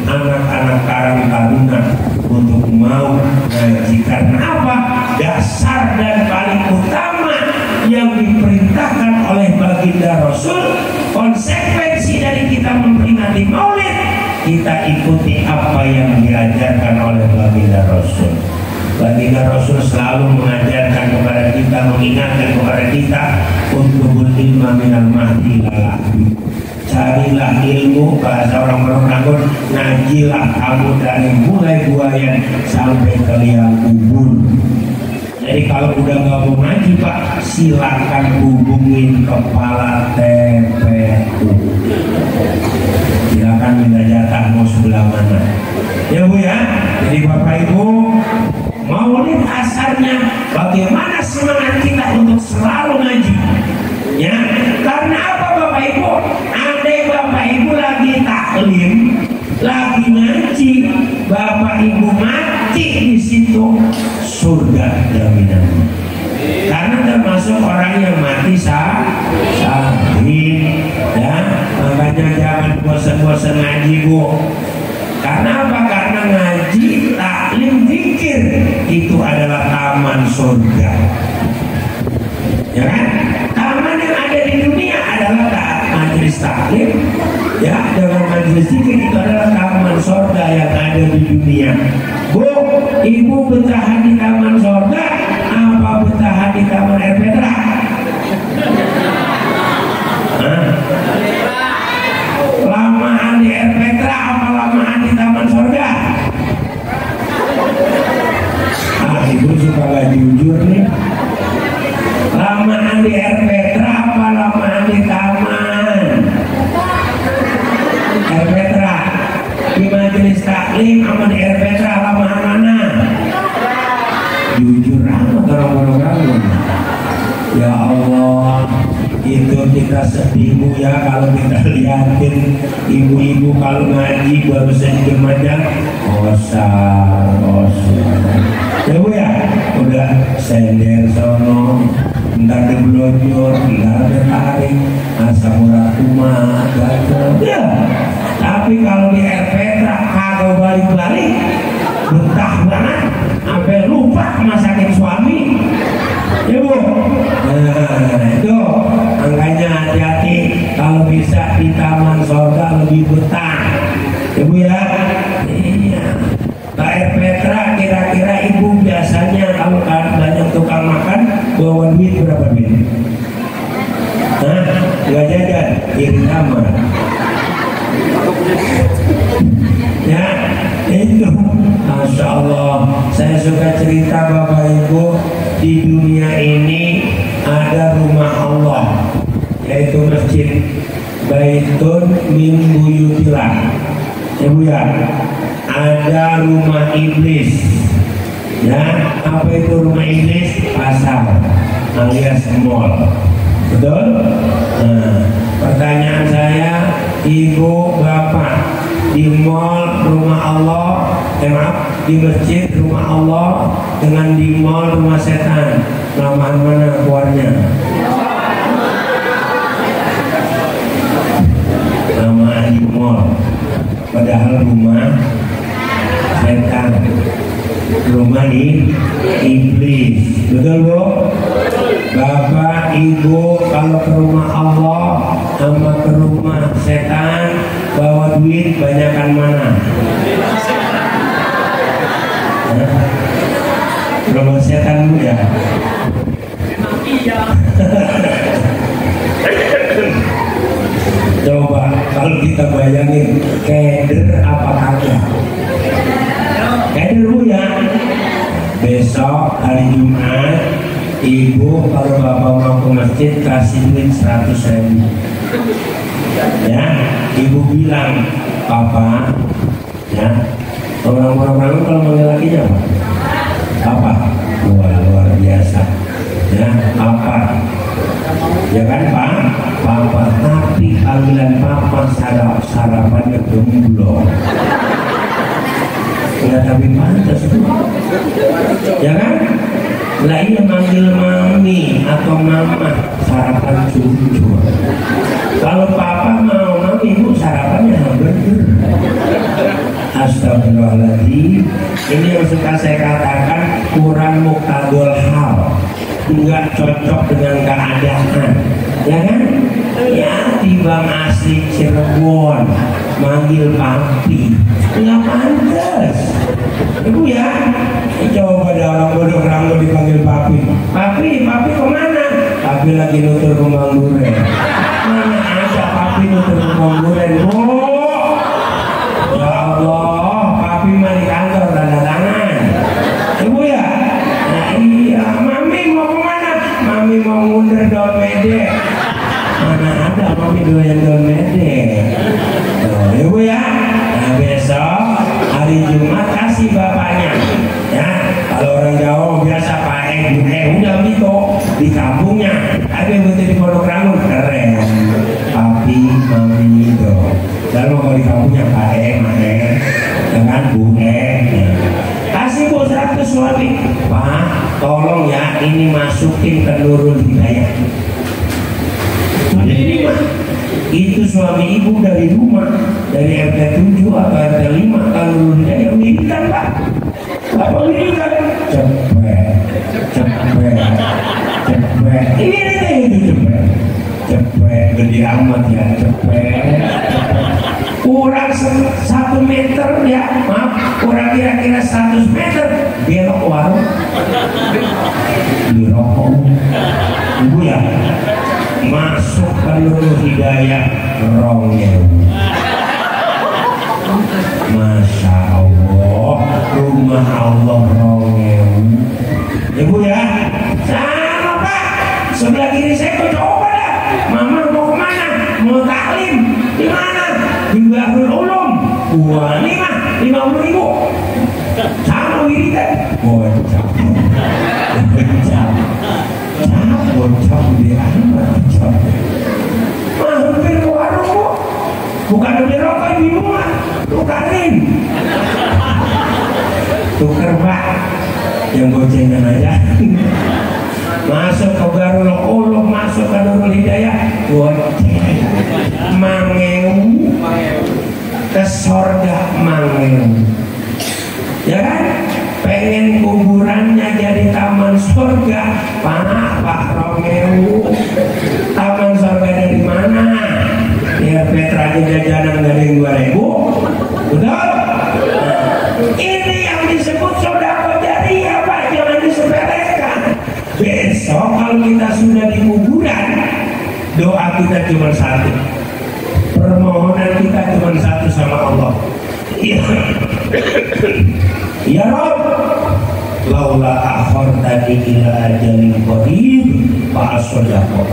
anak-anak karang taruna untuk mau ngaji. Karena apa? Dasar dan paling utama yang diperintahkan oleh baginda Rasul, konsekuensi dari kita memperingati maulid, kita ikuti apa yang diajarkan oleh baginda Rasul. Baginda Rasul selalu mengajarkan kepada kita, mengingatkan kepada kita untuk berilmu minal mahdi ilal lahdi. Carilah ilmu, bahasa orang Bangor, ngajilah kamu dari mulai buayan sampai ke liang kubur. Jadi kalau udah nggak mau ngaji Pak, silakan hubungin kepala TPU. Silakan minta jatah mau sebelah mana. Ya Bu ya. Jadi Bapak Ibu, maulid asarnya bagaimana semangat kita untuk selalu ngaji. Ya, karena apa Bapak Ibu? Andai Bapak Ibu lagi taklim, lagi ngaji, Bapak Ibu mati di situ, surga jaminannya. Karena termasuk orang yang mati syahid, ya. Makanya jangan bosan-bosan ngaji Bu. Karena apa? Karena ngaji, taklim, zikir itu adalah taman surga. Ya kan? Taman yang ada di dunia adalah majelis taklim, ya, dengan majelis zikir itu adalah taman surga yang ada di dunia. Bu, ibu betah di taman surga apa betah di taman air Petra? Lamaan di air Petra apa lamaan di taman surga? Ibu suka gak jujur nih. Lamaan di air Petra apa lamaan di taman air Petra? Di majelis taklim sama di air Petra lamaan mana? Jujur amat orang-orang. Ya Allah, itu kita sedih Bu ya kalau kita lihatin ibu-ibu kalau ngaji baru saja remaja osar. Ya Bu ya, udah sender sono, ntar diblonjor, ntar ditarik, asam urat kumat, gatel. Ya, tapi kalau di air Petra kagak balik-balik, betah banget, sampai lupa masakin suami. Ya Bu, nah betah. Ibu ya, iya. Pak Petra, kira-kira ibu biasanya kalau banyak tukang makan bawa duit berapa duit? Hah? Nggak jajan, iri kamar. Ya, itu Masya Allah. Saya suka cerita Bapak Ibu, di dunia ini ada rumah Allah, yaitu masjid Baitun min Buyutillah. Ibu ya, ada rumah iblis. Ya, apa itu rumah iblis? Pasar alias mall. Betul? Nah, pertanyaan saya, ibu bapak, di mall rumah Allah, di masjid rumah Allah, dengan di mall rumah setan, lamaan mana keluarnya? Lamaan di mall, padahal rumah setan, rumah di iblis. Betul Bu? Bapak Ibu kalau ke rumah Allah sama ke rumah setan bawa duit banyakan mana? Rumah setan Bu ya? Memang iya. Coba kalau kita bayangin keder apa kagak? Keder Bu ya? Besok hari Jumat, ibu kalau bapak mau ke masjid kasih duit 100.000. Ya, ibu bilang, papa, ya, orang-orang kalau manggil lakinya apa? Apa? Wah, luar biasa. Ya, apa? Ya kan Pak? Papa, tapi panggilan papa sarapannya gemblong. Ya tapi pantas tuh. Ya kan? Lah iya manggil mami atau mama sarapan cucu. Kalau papa mau mami, ibu sarapannya hamburger. Astagfirullahaladzim. Ini yang suka saya katakan kurang muktadul hal, nggak cocok dengan keadaan. Ya kan? Ya di Bang Asri Cirebon manggil papi nggak pantas. Ibu ya, coba ada orang bodoh rambut dipanggil papi. Papi kemana? Papi lagi nutur kembang duren. Mana ada papi nutur kembang duren? Oh, ya Allah, papi mah di kantor tanda tangan. Ibu ya, nah iya, mami mau kemana? Mami mau ngundur daun mede. Mana ada mami doyan daun mede? Tuh, ibu ya, nah besok hari Jumat kasih bapaknya. Ya, kalau orang Jawa biasa pakai udah gitu di kampungnya. Tapi begitu di Pondok Rangun keren. Papi, mami itu. Lalu kalau di kampungnya pakai dengan bunga. Kasih Bu 100 suami. Pak, tolong ya ini masukin ke Nurul Hidayah. Jadi itu suami ibu dari rumah, dari RT 7 atau RT 5 kalau Nurul Hidayah wiridan Pak. Bapak wiridan cepet ini cepet gede amat ya, cepet kurang 1 meter ya, maaf kurang kira-kira 100 meter belok warung di rokok. Ibu ya, masuk ke Nurul Hidayah rongel. Masya Allah, rumah Allah rongel. Ibu ya, sama Pak, sebelah kiri saya kok coba dah. Mama mau kemana? Mau taklim? Di mana? Di Bahrul Ulum. Wah, ini mah 50.000. Sama wiridan. Bocah di amat. Mampir ke warung Bu. Bukan beli rokok di rumah, tukarin. Tuker Pak, yang gocengan aja. Masuk ke Bahrul Ulum, masuk ke Nurul Hidayah, goceng. Mangeu, ke sorga mangeu. Ya kan? Pengen kuburannya jadi taman surga. Pak Romeo, taman surga dari mana? Ya Petra aja jajanan gak ada yang kita cuma satu, permohonan kita cuma satu sama Allah. Ya Rabb, laula akhartani ila ajalin qarib fa asdaqo.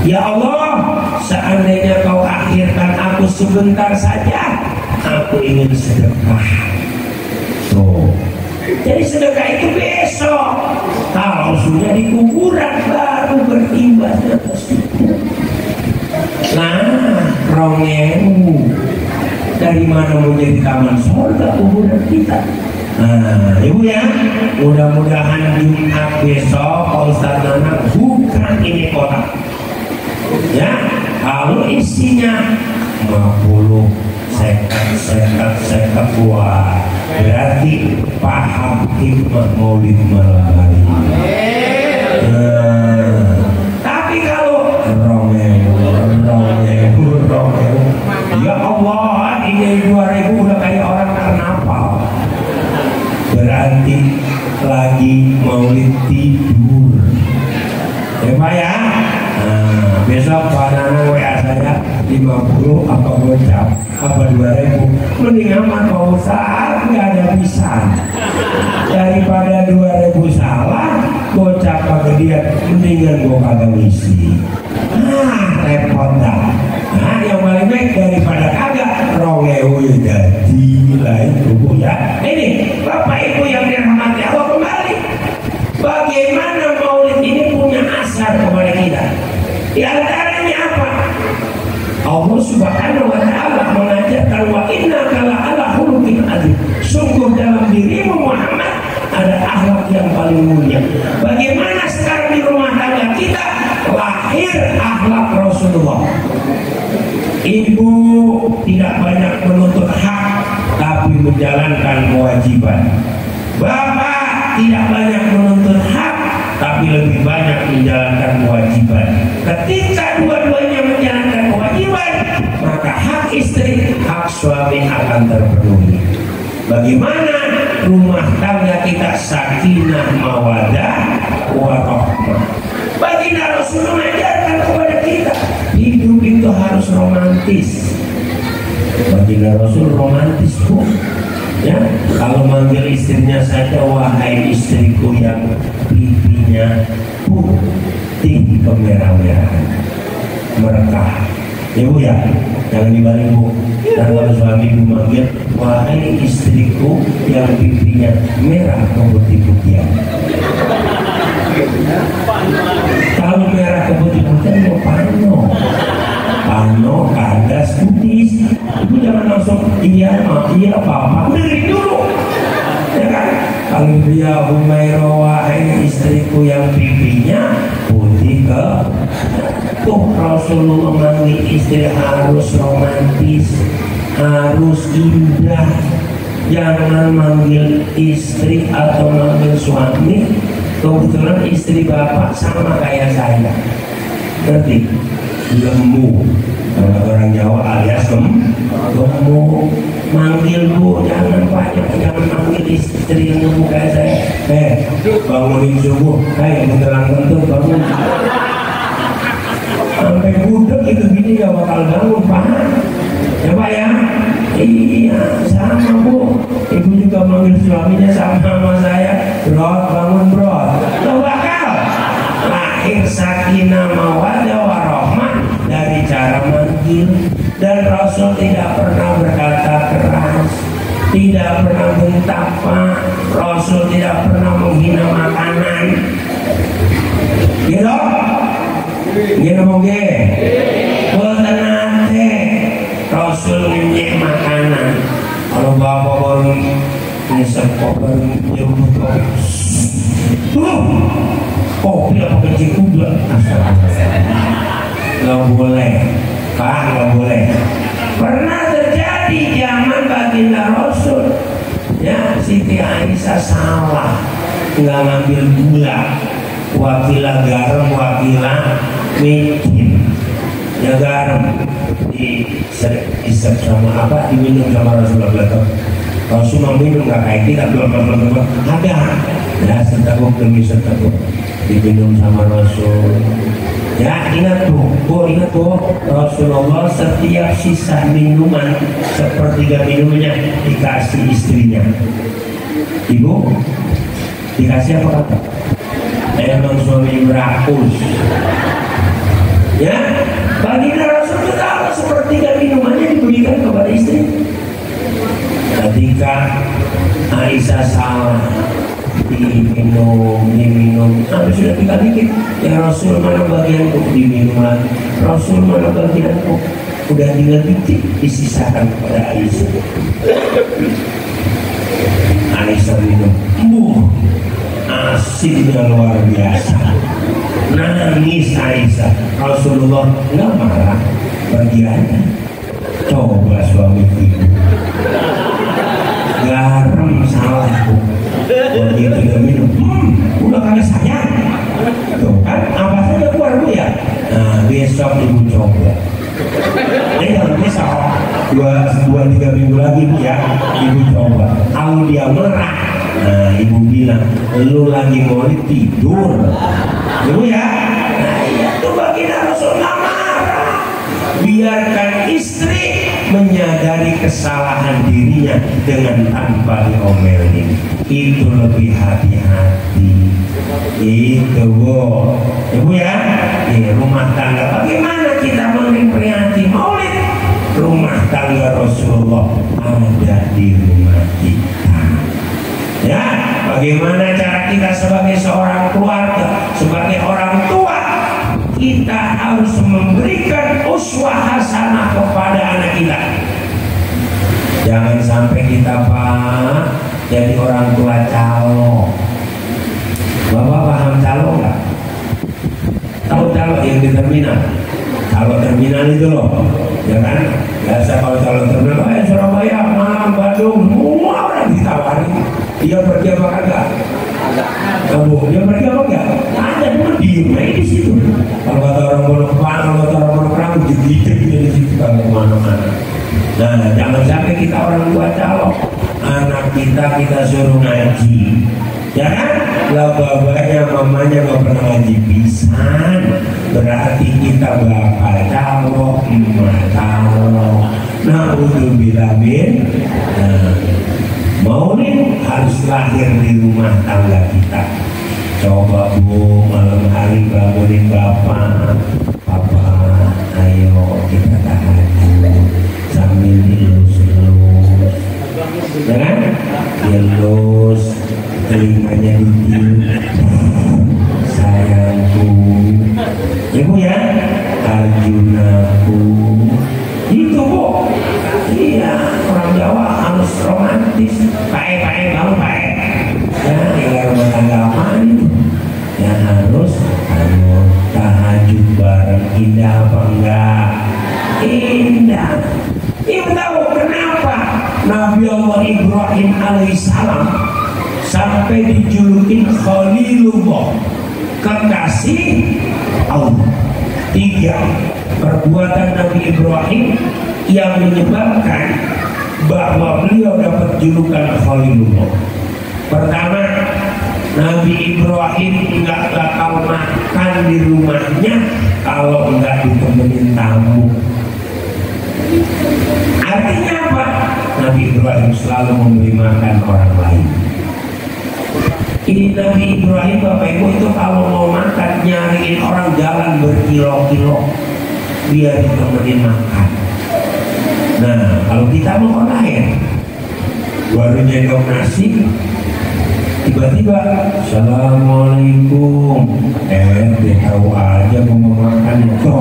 Ya Allah, seandainya kau akhirkan aku sebentar saja, aku ingin sedekah. Tuh. Jadi sedekah itu besok. Kalau sudah di kuburan baru berimbas atas itu. Nah, rongewu dari mana mau jadi taman surga kuburan kita? Nah, ibu ya, mudah-mudahan Jumat besok Pak Ustadz Nana bukan ini kotak. Ya, kalau isinya 50 sekat wah, berarti paham hikmah maulid malam hari. Tapi kalau romeo, ya Allah, ini 2000 udah kayak orang karnaval. Berarti lagi maulid tidur. Ya Pak ya. Nah, besok Pak Nana WA saya 50 apa gocap apa 2000, mending aman Pak Ustadz, nggak ada pisang. Daripada 2000 salah gocap kegedean, mendingan gua kagak ngisi. Nah, repot dah. Nah, yang paling baik daripada kagak rongewu jadi lain tubuh ya. Ini Bapak Ibu yang dirahmati Allah, kembali bagaimana maulid ini punya asar kepada kita. Di antaranya apa? Allah Subhanahu wa ta'ala mengajarkan wa inna kala ala khuluqin adzim. Sungguh dalam dirimu Muhammad ada akhlak yang paling mulia. Bagaimana sekarang di rumah tangga kita lahir akhlak Rasulullah. Ibu tidak banyak menuntut hak tapi menjalankan kewajiban. Bapak tidak banyak menuntut hak tapi lebih banyak menjalankan kewajiban. Ketika dua-duanya menjalankan kewajiban, maka hak istri, hak suami akan terpenuhi. Bagaimana rumah tangga kita sakinah mawadah warahmah. Baginda Rasul mengajarkan kepada kita hidup itu harus romantis. Baginda Rasul romantis Bu. Ya, kalau manggil istrinya saja, wahai istriku yang pipinya putih kemerah-merahan, merekah. Ya Bu ya, jangan dibalik Bu. Dan kalau suami ibu manggil, wahai istriku yang pipinya merah keputih-putihan. Kalau merah keputih-putihan mau pano, kadas, putih. Ibu jangan langsung iya papa, dari dulu. Ya kan? Kalau dia Humairah, wahai istriku yang pipinya putih ke tuh, Rasulullah memanggil istri harus romantis, harus indah. Jangan manggil istri atau manggil suami kebetulan istri bapak sama kayak saya, ngerti? Lembu, orang Jawa alias lembu. Manggil Bu, jangan banyak, jangan manggil istri yang lembu kayak saya. Bangunin subuh, menjelang kentut bangun. Sampai budek itu gini gak bakal bangun Pak. Ya Pak ya. Iya sama Bu. Ibu juga manggil suaminya sama saya, bro bangun bro. Lo bakal lahir sakinah mawaddah warahmah dari cara manggil. Dan Rasul tidak pernah berkata keras, tidak pernah bentak Pak. Rasul tidak pernah menghina makanan. Gitu? Gitu moge. Betenate Rasul ngenyek makanan. Kalau bapak baru ngisep kopi nyebut kopi apa kecil udah nggak boleh Pak, nggak boleh. Pernah terjadi zaman baginda Rasul, ya Siti Aisyah salah nggak ngambil gula, wakilah garam, wakilah micin. Ya garam diisep sama apa, diminum sama Rasulullah. Rasul minum nggak kayak kita belum ada. Ya seteguk demi seteguk diminum sama Rasul. Ya ingat tuh, Bu, ingat Bu, Rasulullah setiap sisa minuman sepertiga minumnya dikasih istrinya. Ibu dikasih apa kata? Emang suami berakus. Ya, baginda Rasul itu tahu sepertiga minumannya diberikan kepada istri. Ketika Aisyah salah diminum, habis sudah tinggal dikit, ya Rasul mana bagianku, diminum lagi. Rasul mana bagianku, udah tinggal dikit, disisakan kepada Aisyah. Aisyah minum, asinnya luar biasa. Nangis Aisyah. Rasulullah nggak marah, bagiannya. Coba suami ibu, garam salahku, begitu dia minum, udah kali sayang. Tuh kan, apa saja keluar Bu ya. Nah, besok ibu coba. Besok 2-3 minggu lagi ya, ibu coba. Kalau dia merah, nah ibu bilang, lu lagi mau tidur, ibu ya. Nah iya tuh baginda Rasul nggak marah. Biarkan istri menyadari kesalahan dirinya dengan tanpa diomelin. Itu lebih hati-hati. Itu Bu, ibu ya. Di rumah tangga bagaimana kita memperingati Maulid? Rumah tangga Rasulullah ada di rumah kita. Ya, bagaimana cara kita sebagai seorang keluarga, sebagai orang tua, kita harus memberikan uswah hasanah kepada anak kita. Jangan sampai kita Pak jadi orang tua calo. Bapak paham calo nggak? Tahu calo yang di terminal? Calo terminal itu loh, ya kan? Biasa kalau calo terminal, Surabaya, Malang, Bandung, semua orang ditawarin. Dia pergi apa kagak? Kamu dia pergi apa enggak? Ada cuma diem aja di situ. Kalau kata orang Pondok Perang, gitu di situ kalau kemana-mana. Nah, jangan sampai kita orang tua calok, anak kita suruh ngaji, ya kan? Lah bapaknya, mamanya nggak pernah ngaji pisan, berarti kita bapak calok, emak calok. Nah, untuk bilamin. Maulid harus lahir di rumah tangga kita. Coba Bu, malam hari bangunin Bapak, Papa, ayo kita tahajud sambil dilus-lus, ya kan? Dilus, telinganya ditiup, sayangku, ibu ya, Arjunaku, itu Bu. Iya, orang Jawa harus romantis. Pae kamu pae. Ya rumah tangga apaan itu? Ya harus tahajud bareng. Indah apa enggak? Indah. Ibu tahu kenapa Nabi Allah Ibrahim alaihissalam sampai dijulukin Khalilullah, kekasih Allah? 3 perbuatan Nabi Ibrahim yang menyebabkan bahwa beliau dapat julukan Khalilullah. Pertama, Nabi Ibrahim nggak bakal makan di rumahnya kalau nggak ditemenin tamu. Artinya apa? Nabi Ibrahim selalu memberi makan orang lain. Ini Nabi Ibrahim Bapak Ibu itu kalau mau makan nyariin orang jalan berkilo-kilo biar ditemenin makan. Nah, kalau kita mau lain, baru nyendok nasi, tiba-tiba Assalamualaikum, dia tahu aja mau makan itu.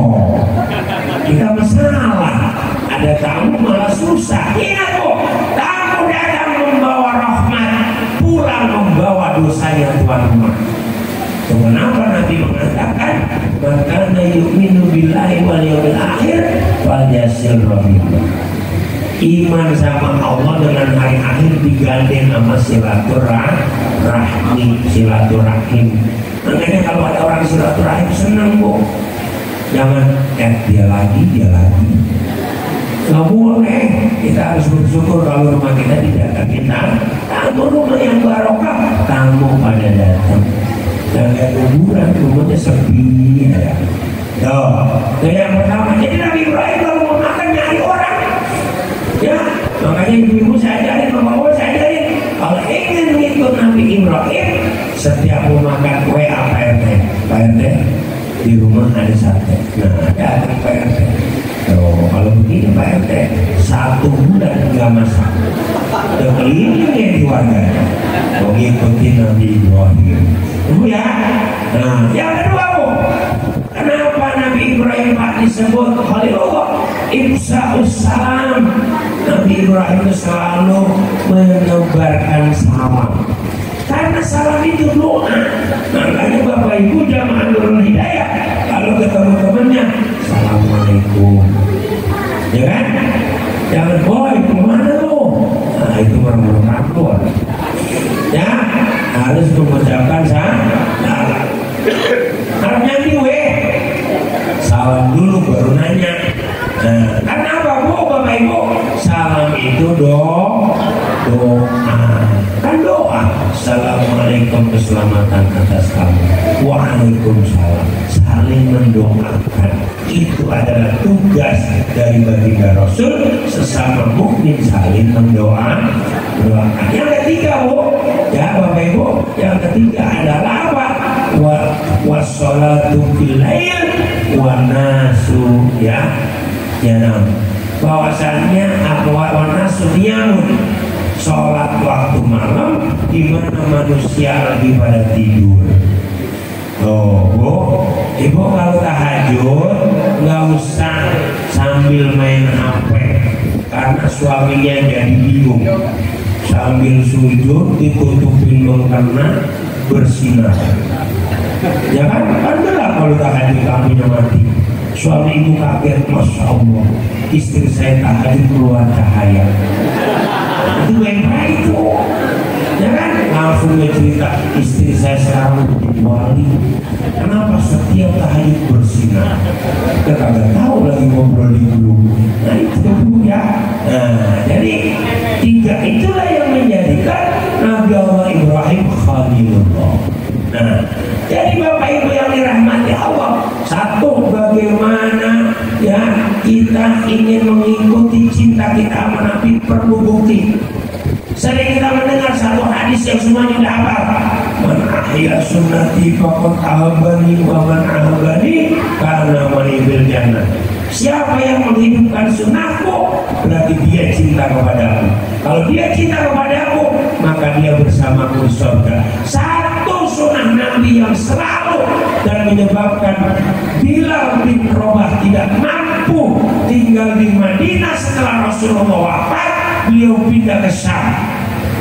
Kita masalah, ada tamu malah susah. Ingat Bu, tamu datang membawa rahmat, pulang membawa dosa yang tuan rumah. Kenapa Nabi mengatakan makana yu'minu billahi wal yawmil akhir wal yasil rahimah. Iman sama Allah dengan hari akhir digandeng sama silaturahim. Makanya kalau ada orang silaturahim senang Bu. Jangan dia lagi. Nggak boleh. Kita harus bersyukur kalau rumah kita didatangin tamu rumah yang barokah, tamu pada datang. Dan kuburan rumahnya sepi ya. Tuh yang pertama. Jadi Nabi Ibrahim kalau mau makan nyari orang, ya makanya ibu saya ajarin, mama saya ajarin, kalau ingin mengikut Nabi Ibrahim, setiap mau makan kue apa Pak RT di rumah ada sate. Nah datang Pak RT. Tuh kalau begini Pak RT 1 bulan nggak masak, udah keliling ya di warganya, mau ngikutin Nabi Ibrahim. Ya. Nah yang kedua Bu, kenapa Nabi Ibrahim Pak disebut Khalilullah? Ifsa'us salam. Nabi Ibrahim itu selalu menebarkan salam, karena salam itu doa. Makanya Bapak Ibu jamaah Nurul Hidayah kalau ketemu temannya, Assalamualaikum, ya kan? Jangan boy kemana lo? Nah itu orang-orang rangkul, ya harus mengucapkan salam. Harus nyanyi salam dulu baru nanya. Nah, karena apa Bu, Bapak Ibu? Salam itu doa. Kan doa. Assalamualaikum, keselamatan atas kamu. Waalaikumsalam. Saling mendoakan. Itu adalah tugas dari baginda Rasul. Sesama mukmin saling mendoakan. Yang ketiga Bu, ya Bapak Ibu, yang ketiga adalah apa? Wassalatu fil lail wa nasu bahwasannya wa nasu niyamun, sholat waktu malam di mana manusia lagi pada tidur. Bu, Ibu kalau tahajud nggak usah sambil main HP, karena suaminya jadi bingung. Sambil sujud ditutupin mengkena bersinar, ya kan? Adalah kalau tahajud lampunya mati, suami ibu kaget, Masya Allah, istri saya tahajud keluar cahaya. Itu baik-baik itu, ya kan? Langsung dia cerita, istri saya sekarang menjadi wali. Kenapa setiap tahajud bersinar? Kita kagak tahu lagi ngobrol di dulu. Nah itu Bu ya. Nah jadi 3 itulah yang menjadikan Nabi Allah Ibrahim Khalilullah. Nah jadi Bapak Ibu yang dirahmati Allah, satu, bagaimana ya kita ingin mengikuti cinta kita sama Nabi perlu bukti. Sering kita mendengar satu hadis yang semuanya udah hafal. Man ahya sunnati faqad ahabbani wa man ahabbani kana mali bil jannah. Siapa yang menghidupkan sunnahku, berarti dia cinta kepadaku. Kalau dia cinta kepadaku, maka dia bersamaku di surga. Satu sunnah Nabi yang selalu dan menyebabkan Bilal bin Rabah tidak mampu tinggal di Madinah setelah Rasulullah wafat, beliau pindah ke Syam.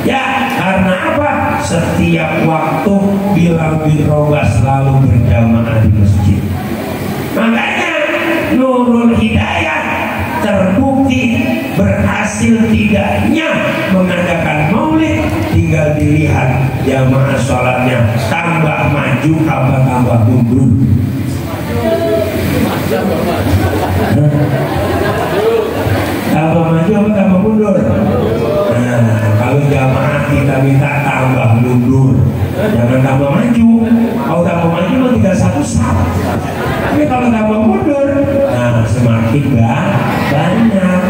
Ya, karena apa? Setiap waktu Bilal bin Rabah selalu berjamaah di masjid. Makanya Nurul Hidayah terbukti berhasil tidaknya mengadakan maulid, tinggal dilihat jamaah sholatnya tambah maju apa tambah mundur. Tambah maju apa tambah mundur? Nah, kalau jamaah kita minta tambah mundur, jangan tambah maju. Kalau tambah maju mah tinggal satu saf. Tapi kalau tambah mundur, nah semakin banyak.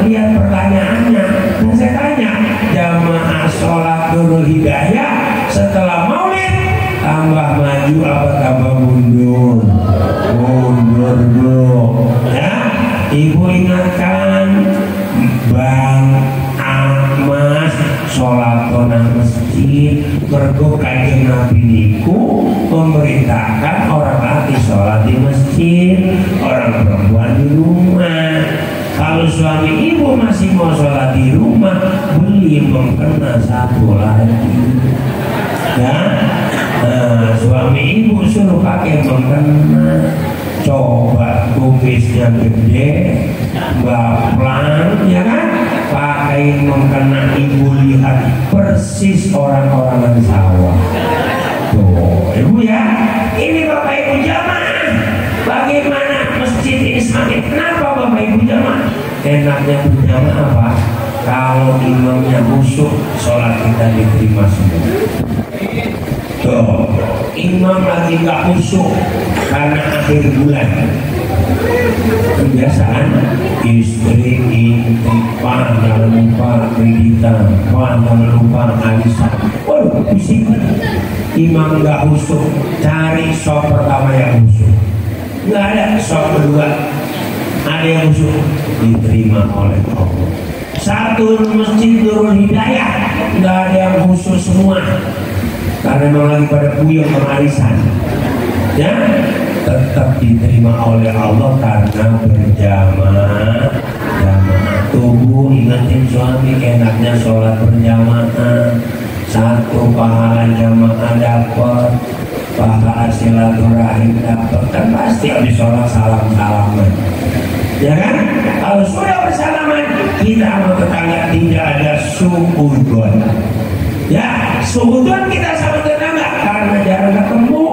Lihat pertanyaannya. Nah, saya tanya, jamaah sholat Nurul Hidayah setelah maulid tambah maju apa tambah mundur? Mundur bro. Ya, Ibu ingatkan Bang Ahmad sholat konang masjid mergo kanjeng Nabi niku memerintahkan orang laki sholat di masjid, orang perempuan di rumah. Kalau suami ibu masih mau sholat di rumah, beli mengkena satu lagi. Ya, nah, suami ibu suruh pakai mengkena. Coba kumisnya gede, baplang, ya kan? Pakai mengkena, ibu lihat persis orang-orangan sawah. Tuh, Ibu ya. Ini Bapak Ibu jamaah. Bagaimana masjid ini semakin? Kenapa Bapak Ibu jamaah? Enaknya berjamaah apa? Kalau imamnya khusyuk, sholat kita diterima semua. Tuh, imam lagi gak khusyuk karena akhir bulan. kebiasaan istri, Pak jangan lupa kreditan, Pak jangan lupa arisan. Waduh, bisik. Imam nggak khusyuk, cari sop pertama yang khusyuk. Nggak ada sop kedua, ada yang khusyuk, diterima oleh Allah. Satu masjid Nurul Hidayah, nggak ada yang khusyuk semua, karena memang lagi pada puyeng arisan. Ya, tetap diterima oleh Allah karena berjamaah. Tubuh ingetin suami enaknya sholat berjamaah. Satu pahala jamaah dapat, pahala silaturahim dapat, kan pasti habis sholat salam-salaman. Ya kan? Kalau sudah bersalaman, kita sama tetangga tidak ada suudon. Ya, suudon kita sama tetangga karena jarang ketemu.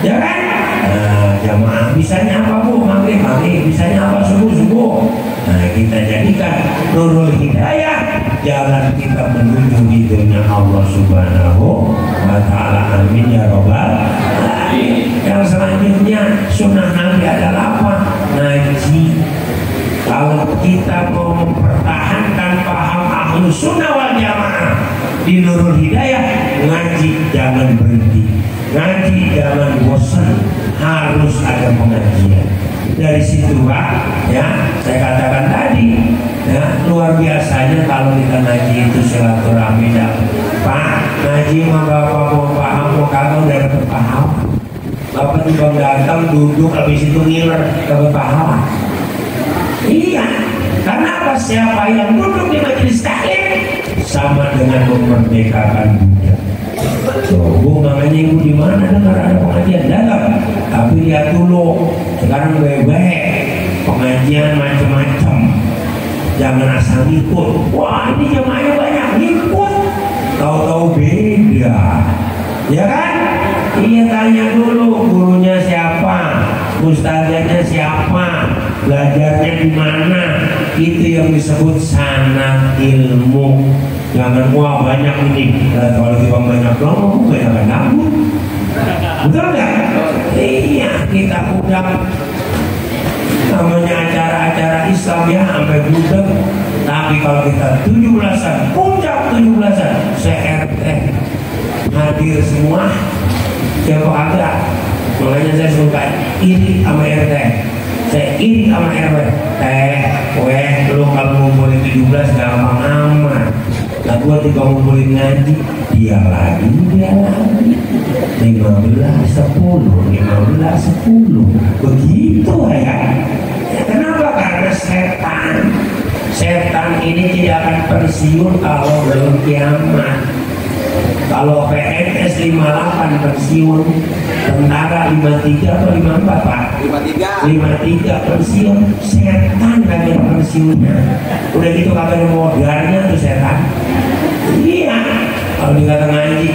Ya kan? Nah, jamaah bisanya apa bu? Maghrib, bisanya apa subuh. Nah, kita jadikan Nurul Hidayah jalan kita menuju ridhonya Allah Subhanahu wa Ta'ala. Amin ya Rabbal alamin. Yang selanjutnya sunnah Nabi adalah apa? Ngaji. Kalau kita mau mempertahankan paham Ahlus Sunnah wal Jamaah di Nurul Hidayah, ngaji jangan berhenti. Ngaji jangan bosan, harus ada pengajian. Dari situ Pak, ya saya katakan tadi, ya luar biasanya kalau kita ngaji itu silaturahmi. Pak, ngaji mah bapak mau paham mau kagak udah dapet pahala. Bapak juga datang duduk habis itu ngiler dapet pahala. Iya, karena apa? Siapa yang duduk di majelis taklim sama dengan memerdekakan budak. Bu, makanya ibu di mana dengar ada pengajian dalam, tapi lihat dulu sekarang baik-baik pengajian macam-macam, jangan asal ikut. Wah ini jamaahnya banyak, ikut tahu-tahu beda, ya kan? Iya, tanya dulu gurunya siapa, ustazahnya siapa, belajarnya di mana, itu yang disebut sanad ilmu. Jangan wah banyak ini, kalau kita banyak dong, banyak gabut. Betul nggak? Iya, kita udah namanya acara-acara Islam ya sampai budak. Tapi kalau kita 17-an, puncak 17-an, se-RT hadir semua, siapa agak. Makanya saya suka iri sama RT. Saya iri sama RW. Lu kalau ngumpulin 17 gampang amat. Nah gua juga ngumpulin ngaji, dia lagi 15, 10, begitu ya. Kenapa? Karena setan ini tidak akan pensiun kalau belum kiamat. Kalau PNS 58 pensiun, tentara 53 atau 54 Pak? 53 pensiun, setan kagak pensiunnya. Udah gitu kagak modalnya tuh setan. Iya, kalau dikata ngaji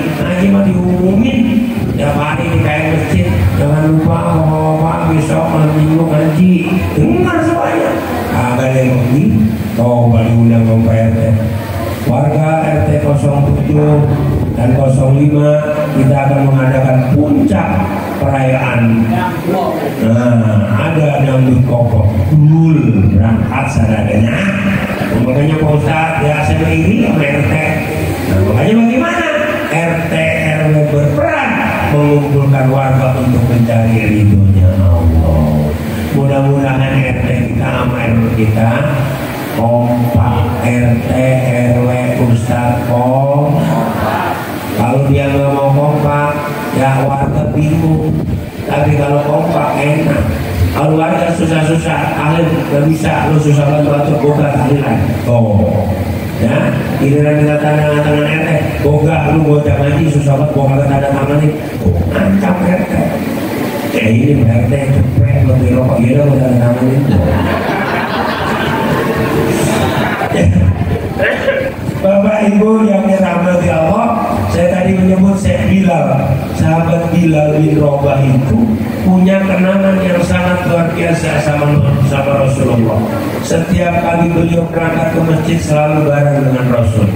mah diumumin tiap hari di kayak masjid. Jangan lupa bapak besok malam minggu ngaji. Dengar semuanya. Kagak ada yang begini. Coba diundang ke RT. Warga RT 07 dan 05 kita akan mengadakan puncak perayaan. Nah, ada dangdut kokok dul berangkat seadanya. Makanya Pak Ustadz ya saya berdiri sama RT. Nah, makanya bagaimana RT RW berperan mengumpulkan warga untuk mencari ridhonya Allah. Mudah-mudahan RT kita sama RW kita kompak, RT RW Ustadz kompak. Kalau dia nggak mau kompak, ya warga bingung. Tapi kalau kompak enak. Kalau warga susah-susah, ahli nggak bisa, lu susah bantu boga tahlilan. Oh, ya, giliran kita tanda tangan RT, boga lu gocap ngaji susah banget, boga tanda tangan nih, ancam RT. Ini RT cepet lebih rokok gila gua tanda tangan ini. Bapak Ibu yang dirahmati Allah, saya tadi menyebut Syekh Bilal, sahabat Bilal bin Rabah itu punya kenangan yang sangat luar biasa sama Rasulullah. Setiap kali beliau berangkat ke masjid selalu bareng dengan Rasul.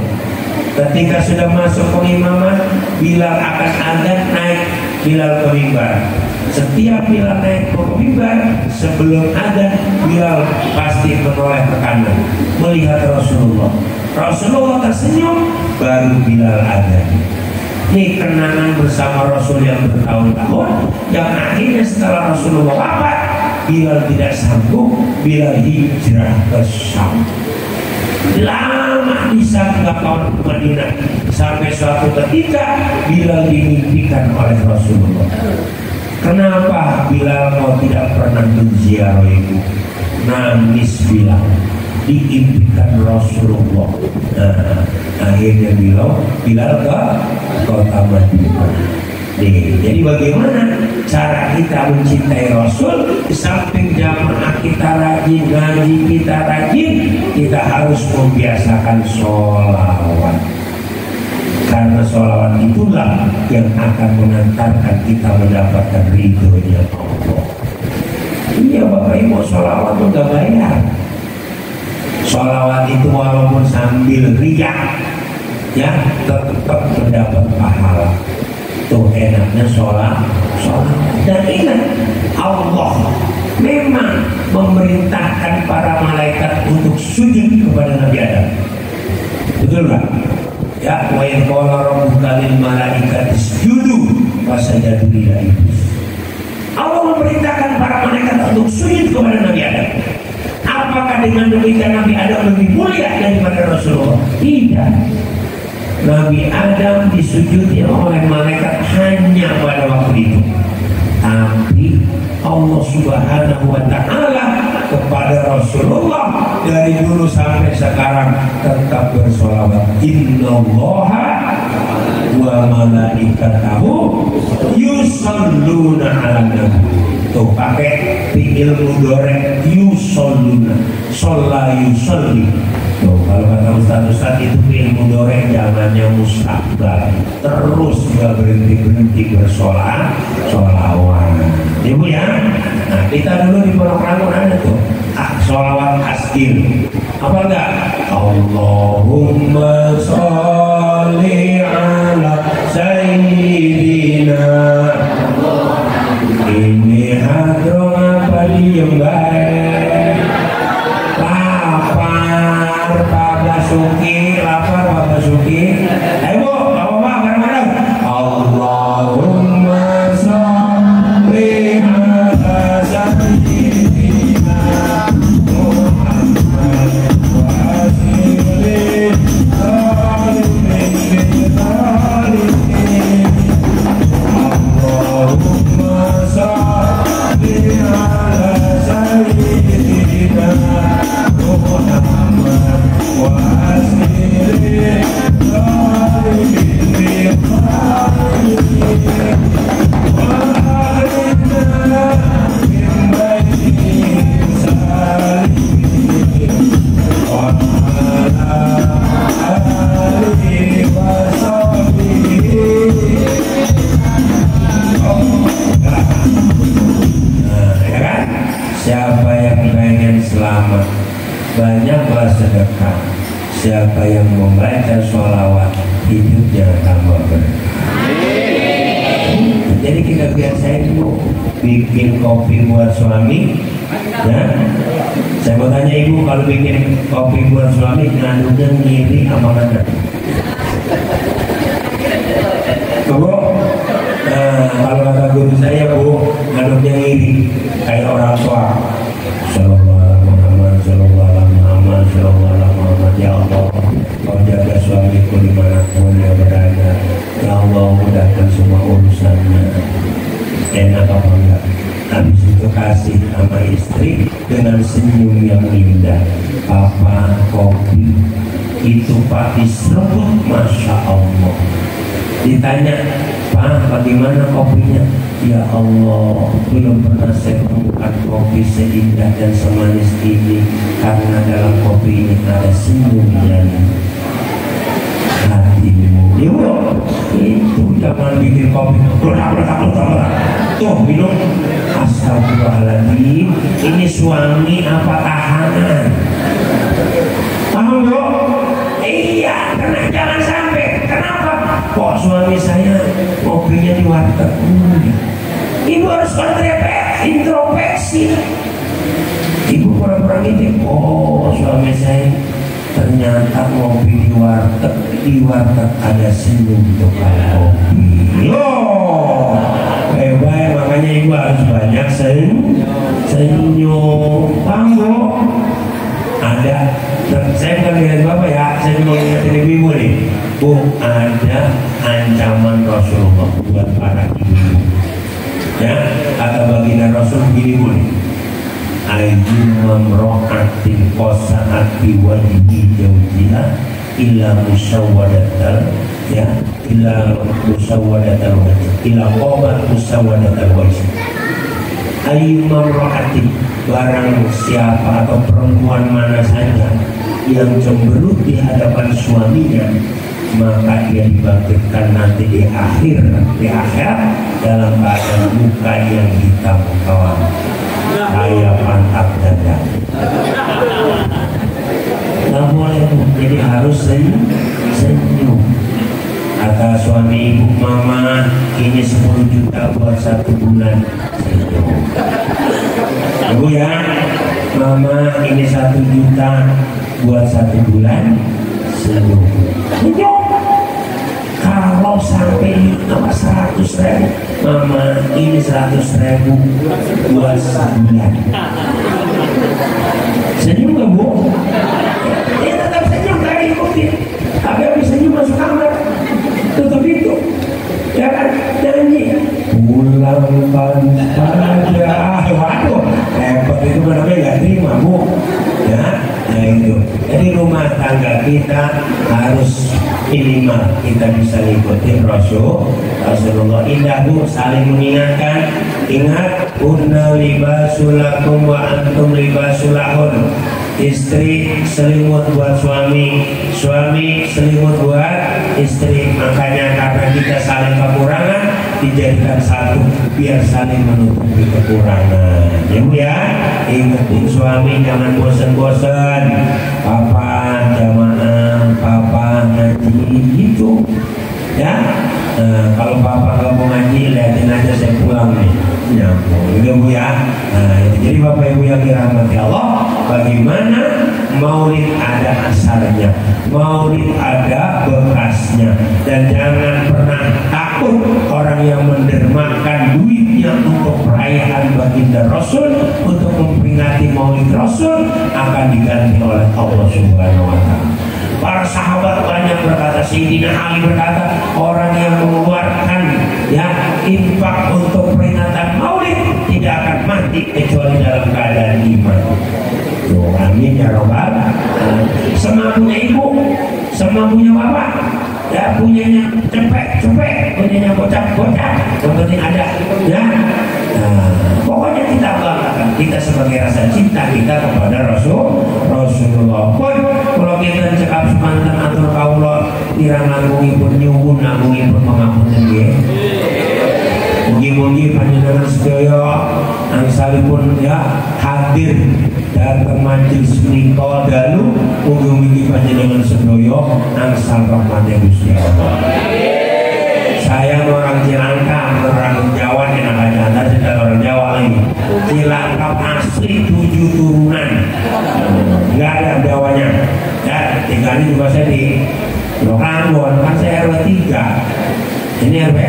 Ketika sudah masuk pengimaman, Bilal akan adzan naik Bilal ke mimbar. Setiap Bilal naik ke mimbar, sebelum ada Bilal pasti menoleh ke kanan melihat Rasulullah. Rasulullah tersenyum, baru Bilal ada. Ini kenangan bersama Rasul yang bertahun-tahun, yang akhirnya setelah Rasulullah wafat, Bilal tidak sanggup, Bilal hijrah ke Syam. Lama di Syam nggak kawan ke Madinah, sampai suatu ketika Bilal dimimpikan oleh Rasulullah. Kenapa Bilal mau tidak pernah menziarah ibu? Nangis Bilal, diimpikan Rasulullah. Nah, akhirnya Bilal ke kota Madinah. Jadi bagaimana cara kita mencintai Rasul? Di samping jamaah kita rajin, ngaji kita rajin, kita harus membiasakan sholawat. Karena sholawat itulah yang akan mengantarkan kita mendapatkan ridhonya Allah. Iya Bapak Ibu, sholawat itu gak bayar. Sholawat itu walaupun sambil riak, ya tetap mendapat pahala. Tuh enaknya sholat. Dan ingat, Allah memang memerintahkan para malaikat untuk sujud kepada Nabi Adam. Betul nggak? Ya, wa in qala rabbuka lil malaikati isjudu fasajadu illa iblis. Allah memerintahkan para malaikat untuk sujud kepada Nabi Adam. Apakah dengan demikian Nabi Adam lebih mulia daripada Rasulullah? Tidak. Nabi Adam disujudi oleh malaikat hanya pada waktu itu. Tapi Allah Subhanahu wa ta'ala kepada Rasulullah dari dulu sampai sekarang tetap bersolawat. Innallaha wa malaikatahu yusalluna 'alan nabi. Tuh pakai fi'il mudhari yusalluna, shalla yusalli. Tuh, kalau kata Ustaz itu fi'il mudhari zamannya mustaqbal, terus nggak berhenti bersolawat. Ibu ya. Nah, kita dulu di Pondok Rangun ada tuh sholawat asir. Apa enggak? Allahumma sholli ala sayyidina. Ini hadrong apa diem baik. Lapar Pak Basuki, ayo bapak bareng-bareng. Allahumma sholli ala sayyidina Muhammad wa alihi Allahumma sholli ala sayyidina Muhammad wa alihi Siapa yang pengen selamat, banyaklah sedekah. Siapa yang membaca sholawat, hidupnya tambah berkah. Jadi kita biasain Bu, bikin kopi buat suami, ya. Saya mau tanya Ibu, kalau bikin kopi buat suami, ngaduknya ngiri apa mana? Bu, kalau kata guru saya Bu, ngaduknya ngiri kayak orang tua. Ya Allah, kau jaga suamiku dimanapun dia berada. Ya Allah, mudahkan semua urusannya. Enak apa enggak? Habis itu kasih sama istri dengan senyum yang indah. Papa kopi itu Pak diseruput, Masya Allah. Ditanya, Pak bagaimana kopinya? Ya Allah, belum pernah saya temukan kopi seindah dan semanis ini, karena dalam kopi ini ada senyum dan hatimu. Ibu, itu jangan bikin kopi tuh minum. Astagfirullahaladzim, ini suami apa tahanan? Paham Bu? Iya, karena jangan sampai. Kenapa? Kok suami saya kopinya di warteg? Ibu harus introspeksi. Ibu pura-pura gitu, oh suami saya ternyata ngopi di warteg ada senyum tukang kopi. Loh, baik, makanya ibu harus banyak senyum. Panggo ada, saya bukan lihat bapak ya, saya cuma ingetin ibu nih, Bu, ada ancaman Rasulullah buat para ibu. Ya, kata baginda Rasul begini Bu nih, ayyumam ro'atin qasa'at biwajhi jawjiha illa musawwadatal ya illa musawwadatal wajh illa qobat musawwadatal wajh. Ayyumam ro'atin, barang siapa atau perempuan mana saja yang cemberut di hadapan suaminya, maka dia dibangkitkan nanti di akhirat dalam keadaan muka yang hitam kawan, kayak pantat dada. Nggak boleh, jadi harus senyum. Kata suami ibu, mama ini 10 juta buat 1 bulan. Ibu ya, mama ini 1 juta buat 1 bulan. Senyum. Kalau sampai nama 100.000, mama ini 100.000 buat sebulan. Senyum gak Bu? Dia tetap senyum, gak ikutin. Tapi habis senyum masuk kamar, tutup itu, ya kan, nyanyi pulang saja. Waduh, repot itu, namanya gak terima Bu ya. Nah itu, jadi rumah tangga kita harus minimal kita bisa ngikutin Rasulullah. Indah Bu, saling mengingatkan. Ingat, kunna libasulakum wa antum libasulahun. Istri selimut buat suami, suami selimut buat istri. Makanya karena kita saling kekurangan, dijadikan satu biar saling menutupi kekurangan. Ya Bu ya, ingetin suami jangan bosan-bosan. Papa jamaah, papa ngaji gitu ya. Kalau papa nggak mau ngaji, liatin aja saya pulang nih, nyambung gitu Bu ya. Nah itu, jadi Bapak Ibu yang dirahmati Allah, bagaimana maulid ada asalnya, maulid ada bekasnya, dan jangan pernah takut orang yang mendermakan duitnya untuk perayaan baginda Rasul, untuk memperingati maulid Rasul, akan diganti oleh Allah Subhanahu wa Ta'ala. Para sahabat banyak berkata, Sayyidina Ali berkata, orang yang mengeluarkan ya infak untuk peringatan maulid tidak akan mati kecuali dalam keadaan iman. Tuh, amin ya robbal. Semampunya ibu, semampunya bapak, ya punyanya cepet, punyanya bocah, yang penting ada ya. Pokoknya kita banggakan kita sebagai rasa cinta kita kepada Rasulullah. Pun kalau kita cekap semantan atur kaula kirang ngagungipun nyuwun ngagungipun pangapunten nggih. Mugi-mugi panjenengan sedaya angsalipun ya hadir datang majelis menika dalu, mugi-mugi panjenengan sedaya angsal rahmate Gusti Allah. Saya orang Cilangkap, orang Jawa yang akan antar sedang orang Jawa lagi. Cilangkap asli 7 turunan, nggak ada Jawanya. Ya, tinggalnya juga saya di Ranggon, kan saya RW 3. Ini RW.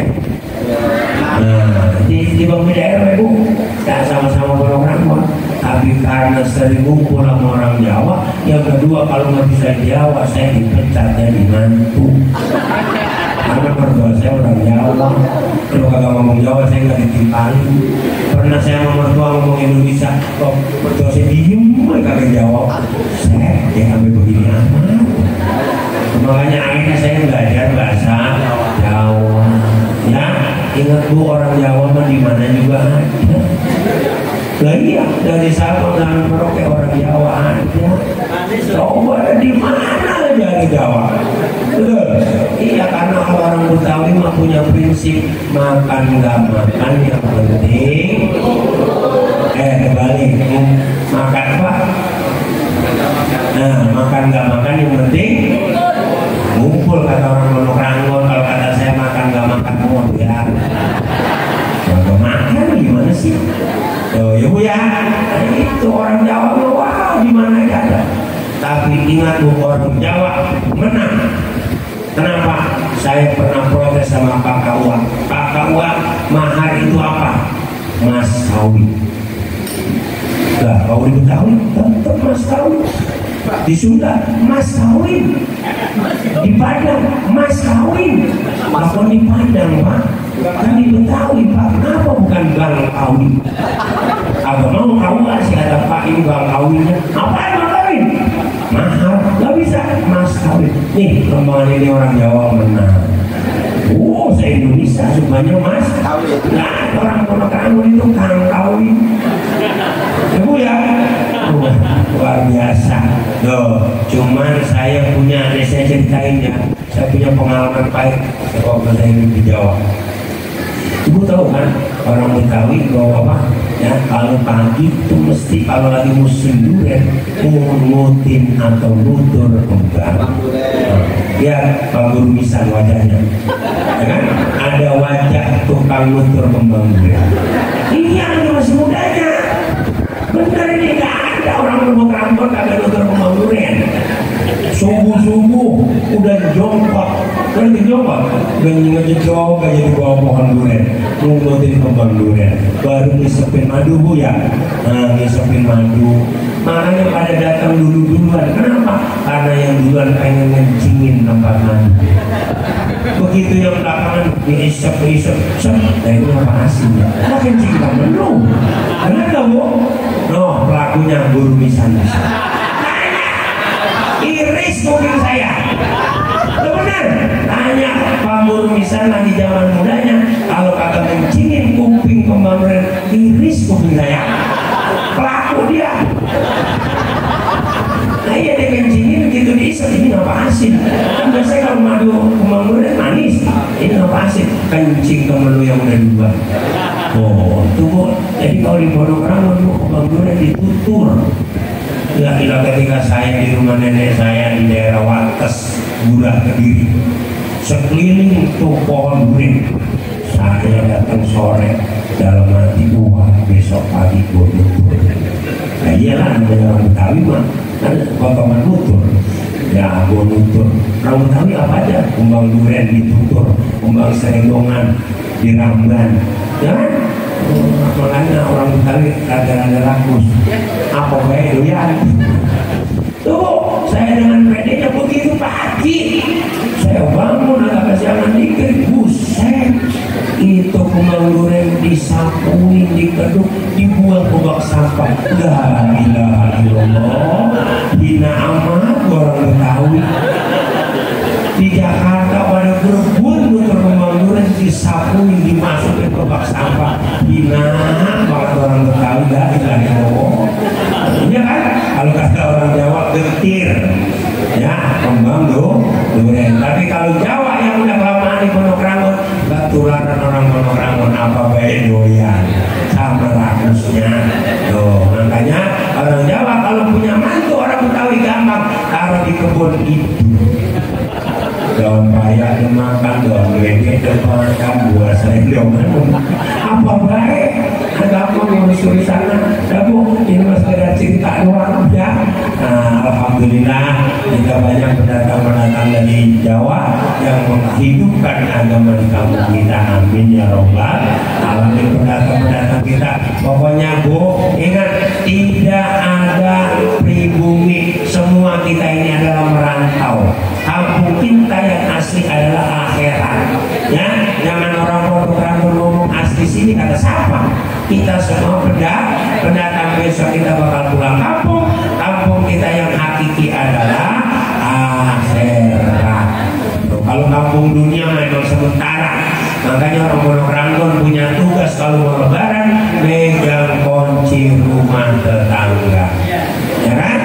Nah, di bawah RW Bu, ya sama-sama orang Ranggon. Tapi karena sering ngumpul sama orang Jawa, yang kedua kalau nggak bisa Jawa, saya dipecat jadi mantu. Karena mertua saya orang Jawa, kalau kagak ngomong Jawa saya nggak ditimpali. Pernah saya sama mertua ngomong Indonesia, kok mertua saya diem, kagak jawab. Saya sampai begini amat. Makanya akhirnya saya belajar bahasa Jawa. Ya, ingat Bu, orang Jawa mah di mana juga ada. Lah iya, dari Sabang sampai Merauke orang Jawa ada. Coba di mana dari Jawa? Betul. Iya, karena orang Betawi mah punya prinsip makan nggak makan yang penting. Kembali makan apa? Nah, makan nggak makan yang penting ngumpul, kata orang Monok Ranggon. Kalau kata saya makan nggak makan mau ya. Kalau makan ingat Bu, orang Jawa menang. Kenapa? Saya pernah protes sama Pak Kawa. Pak Kawa, mahar itu apa? Mas kawin. Lah, kalau di Betawi tetap mas kawin. Di Sunda mas kawin. Di Padang mas kawin. Kalau di Padang Pak, kan di Betawi Pak, kenapa bukan bang kawin? Agak mau kamu kasih ada Pak ini bang kawinnya. Apa yang kawin? Mahal, gak bisa mas kawin. Nih kembangan ini orang Jawa menang. Se-Indonesia semuanya mas kawin. Nah, orang Pondok itu kang kawin. Ibu ya, luar biasa. Loh, cuman saya punya, saya ceritain ya, saya punya pengalaman pahit waktu saya hidup di Jawa. Ibu tahu kan, orang Betawi bawa apa? Ya, kalau pagi itu mesti kalau lagi musim durian ngutin atau nutur kembang. Ya, Pak Guru Misan wajahnya, ya kan? Ada wajah tukang nutur kembang durian. Iya, ini masih mudanya. Bener ini nggak ada orang berbongkar-bongkar kagak nutur kembang durian. Subuh-subuh udah jongkok, udah ngejedok aja di bawah pohon durian, ngutin kembang durian, baru ngisepin madu Bu ya, ngisepin madu. Makanya pada datang duluan. Kenapa? Karena yang duluan pengen ngencingin tempat madu. Begitu yang belakangan diisep, nah itu apa hasilnya? Nah kencing kamu lu, benar nggak Bu? No, pelakunya Guru Misan. Iris kuping saya. Benar. Tanya Pak Guru Misan lagi zaman mudanya, kalau kagak kencingin kuping kembang durian, iris kuping saya. Pelaku dia. Nah iya dia kencingin gitu diisep, ini apa asin? Kan biasanya kalau madu kembang durian manis, ini apa asin? Kencing temen lu yang udah dibuat. Oh, itu Bu. Jadi kalau di Pondok Rangon kembang durian ditutur. Ya, ketika saya di rumah nenek saya di daerah Wates, Gurah, Kediri, sekeliling tuh pohon durian. Saya datang sore dalam hati, wah besok pagi gue nutur. Nah iyalah namanya orang Betawi mah, kan potongan nutur. Ya gue nutur. Orang Betawi apa aja? Kembang durian ditutur, kembang serendongan diramban, ya kan? Makanya orang Betawi ada rakus. Apa baik doyan? Tuh, saya dengan pedenya begitu pagi. Saya bangun agak kesiangan dikit, buset. Itu kembang durian disapuin, dikeduk, dibuang ke bak sampah. La ilaha illallah. Hina amat orang Betawi. Di Jakarta pada berebut nutur kembang durian disapuin, dimasukin ke bak sampah. Hina banget orang Betawi. La ilaha illallah. Iya kan? Kalau kata orang Jawa getir, ya kembang durian. Tapi kalau Jawa yang udah kelamaan di Pondok Rangon, ketularan orang Pondok Rangon apa baik doyan sama rakusnya. Tuh, makanya orang Jawa kalau punya mantu orang Betawi gampang taruh di kebun itu. Daun paya dimakan, daun gelege dimakan, buah serendongan. Apa baik? Ada apa ngurus sana? Bu, ini mas sekedar cerita doang ya. Nah, alhamdulillah kita banyak pendatang dari Jawa yang menghidupkan agama di kampung kita. Amin ya robbal alamin. Pendatang kita, pokoknya Bu, ingat tidak ada pribumi. Semua kita ini adalah merantau. Kampung kita yang asli adalah akhirat. Ya, jangan orang Pondok Rangon ngomong asli sini kata siapa? Kita semua pendatang besok kita bakal pulang kampung. Kampung kita yang hakiki adalah akhirat. Kalau kampung dunia memang sementara. Makanya orang Pondok Rangon punya tugas kalau mau lebaran megang kunci rumah tetangga. Ya kan?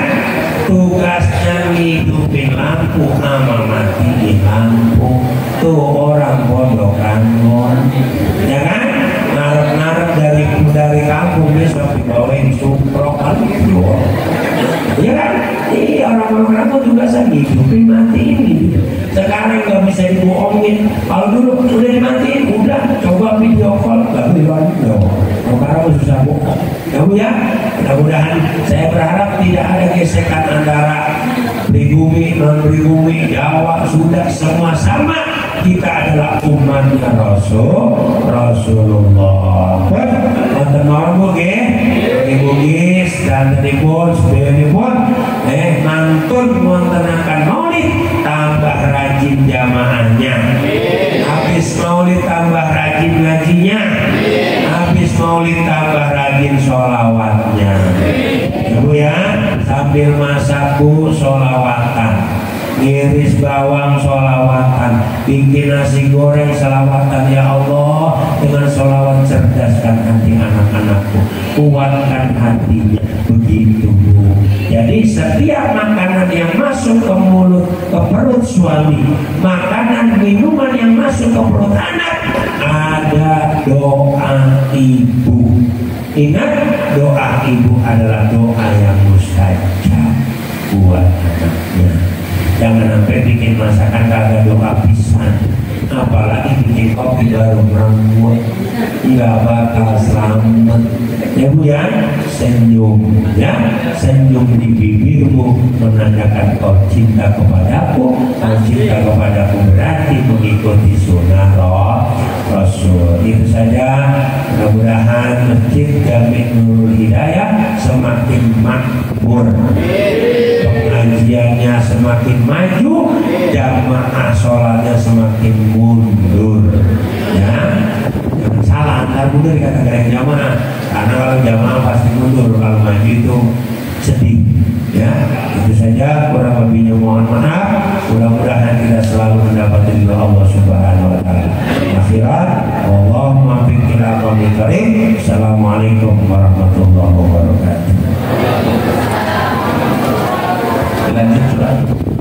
Tugasnya ngidupin lampu sama matiin lampu. Tuh orang Pondok Rangon, ya kan? Ngarep-ngarep dari kampung besok dibawain suprok itu. Ya kan? Iya, orang Pondok Rangon tugasnya ngidupin matiin gitu. Sekarang nggak bisa dibohongin. Kalau dulu udah dimatiin, udah coba video call nggak bisa dong. Sekarang susah bohong. Kamu ya, Mudah-mudahan saya berharap tidak ada gesekan antara pribumi, non pribumi, Jawa, Sunda, semua sama. Kita adalah umatnya Rasulullah. Wonten mawon Bugis dan tenipun sebenipun mantun wontenaken maulid tambah rajin jamaahnya. Habis maulid tambah rajin ngajinya. Habis maulid tambah rajin sholawatnya. Ibu ya, sambil masak Bu sholawatan, ngiris bawang sholawatan, bikin nasi goreng sholawatan. Ya Allah, dengan sholawat cerdaskan hati anak-anakku, kuatkan hatinya. Begitu Bu. Jadi setiap makanan yang masuk ke mulut, ke perut suami, makanan minuman yang masuk ke perut anak, ada doa ibu. Ingat, doa ibu adalah doa yang mustajab buat anaknya. Jangan sampai bikin masakan kagak doa pisan, apalagi bikin kopi baru merengut, nggak bakal selamat. Ya Bu ya, senyum ya, senyum di bibirmu menandakan kau cinta kepadaku. Kau cinta kepadaku berarti mengikuti sunnah Rasul. Itu saja. Mudah-mudahan Masjid Jami Nurul Hidayah semakin makmur, pengajiannya semakin maju, jamaah sholatnya semakin mundur. Ya, jangan salah, antar mundur kata-kata jamaah. Karena kalau jamaah pasti mundur, kalau maju itu sedih. Ya, itu saja, kurang lebihnya mohon maaf. Mudah-mudahan kita selalu mendapat ridho Allah Subhanahu wa taala. Akhirat, Allahumma bikin aqwamil karim. Assalamualaikum warahmatullahi wabarakatuh. Lanjut.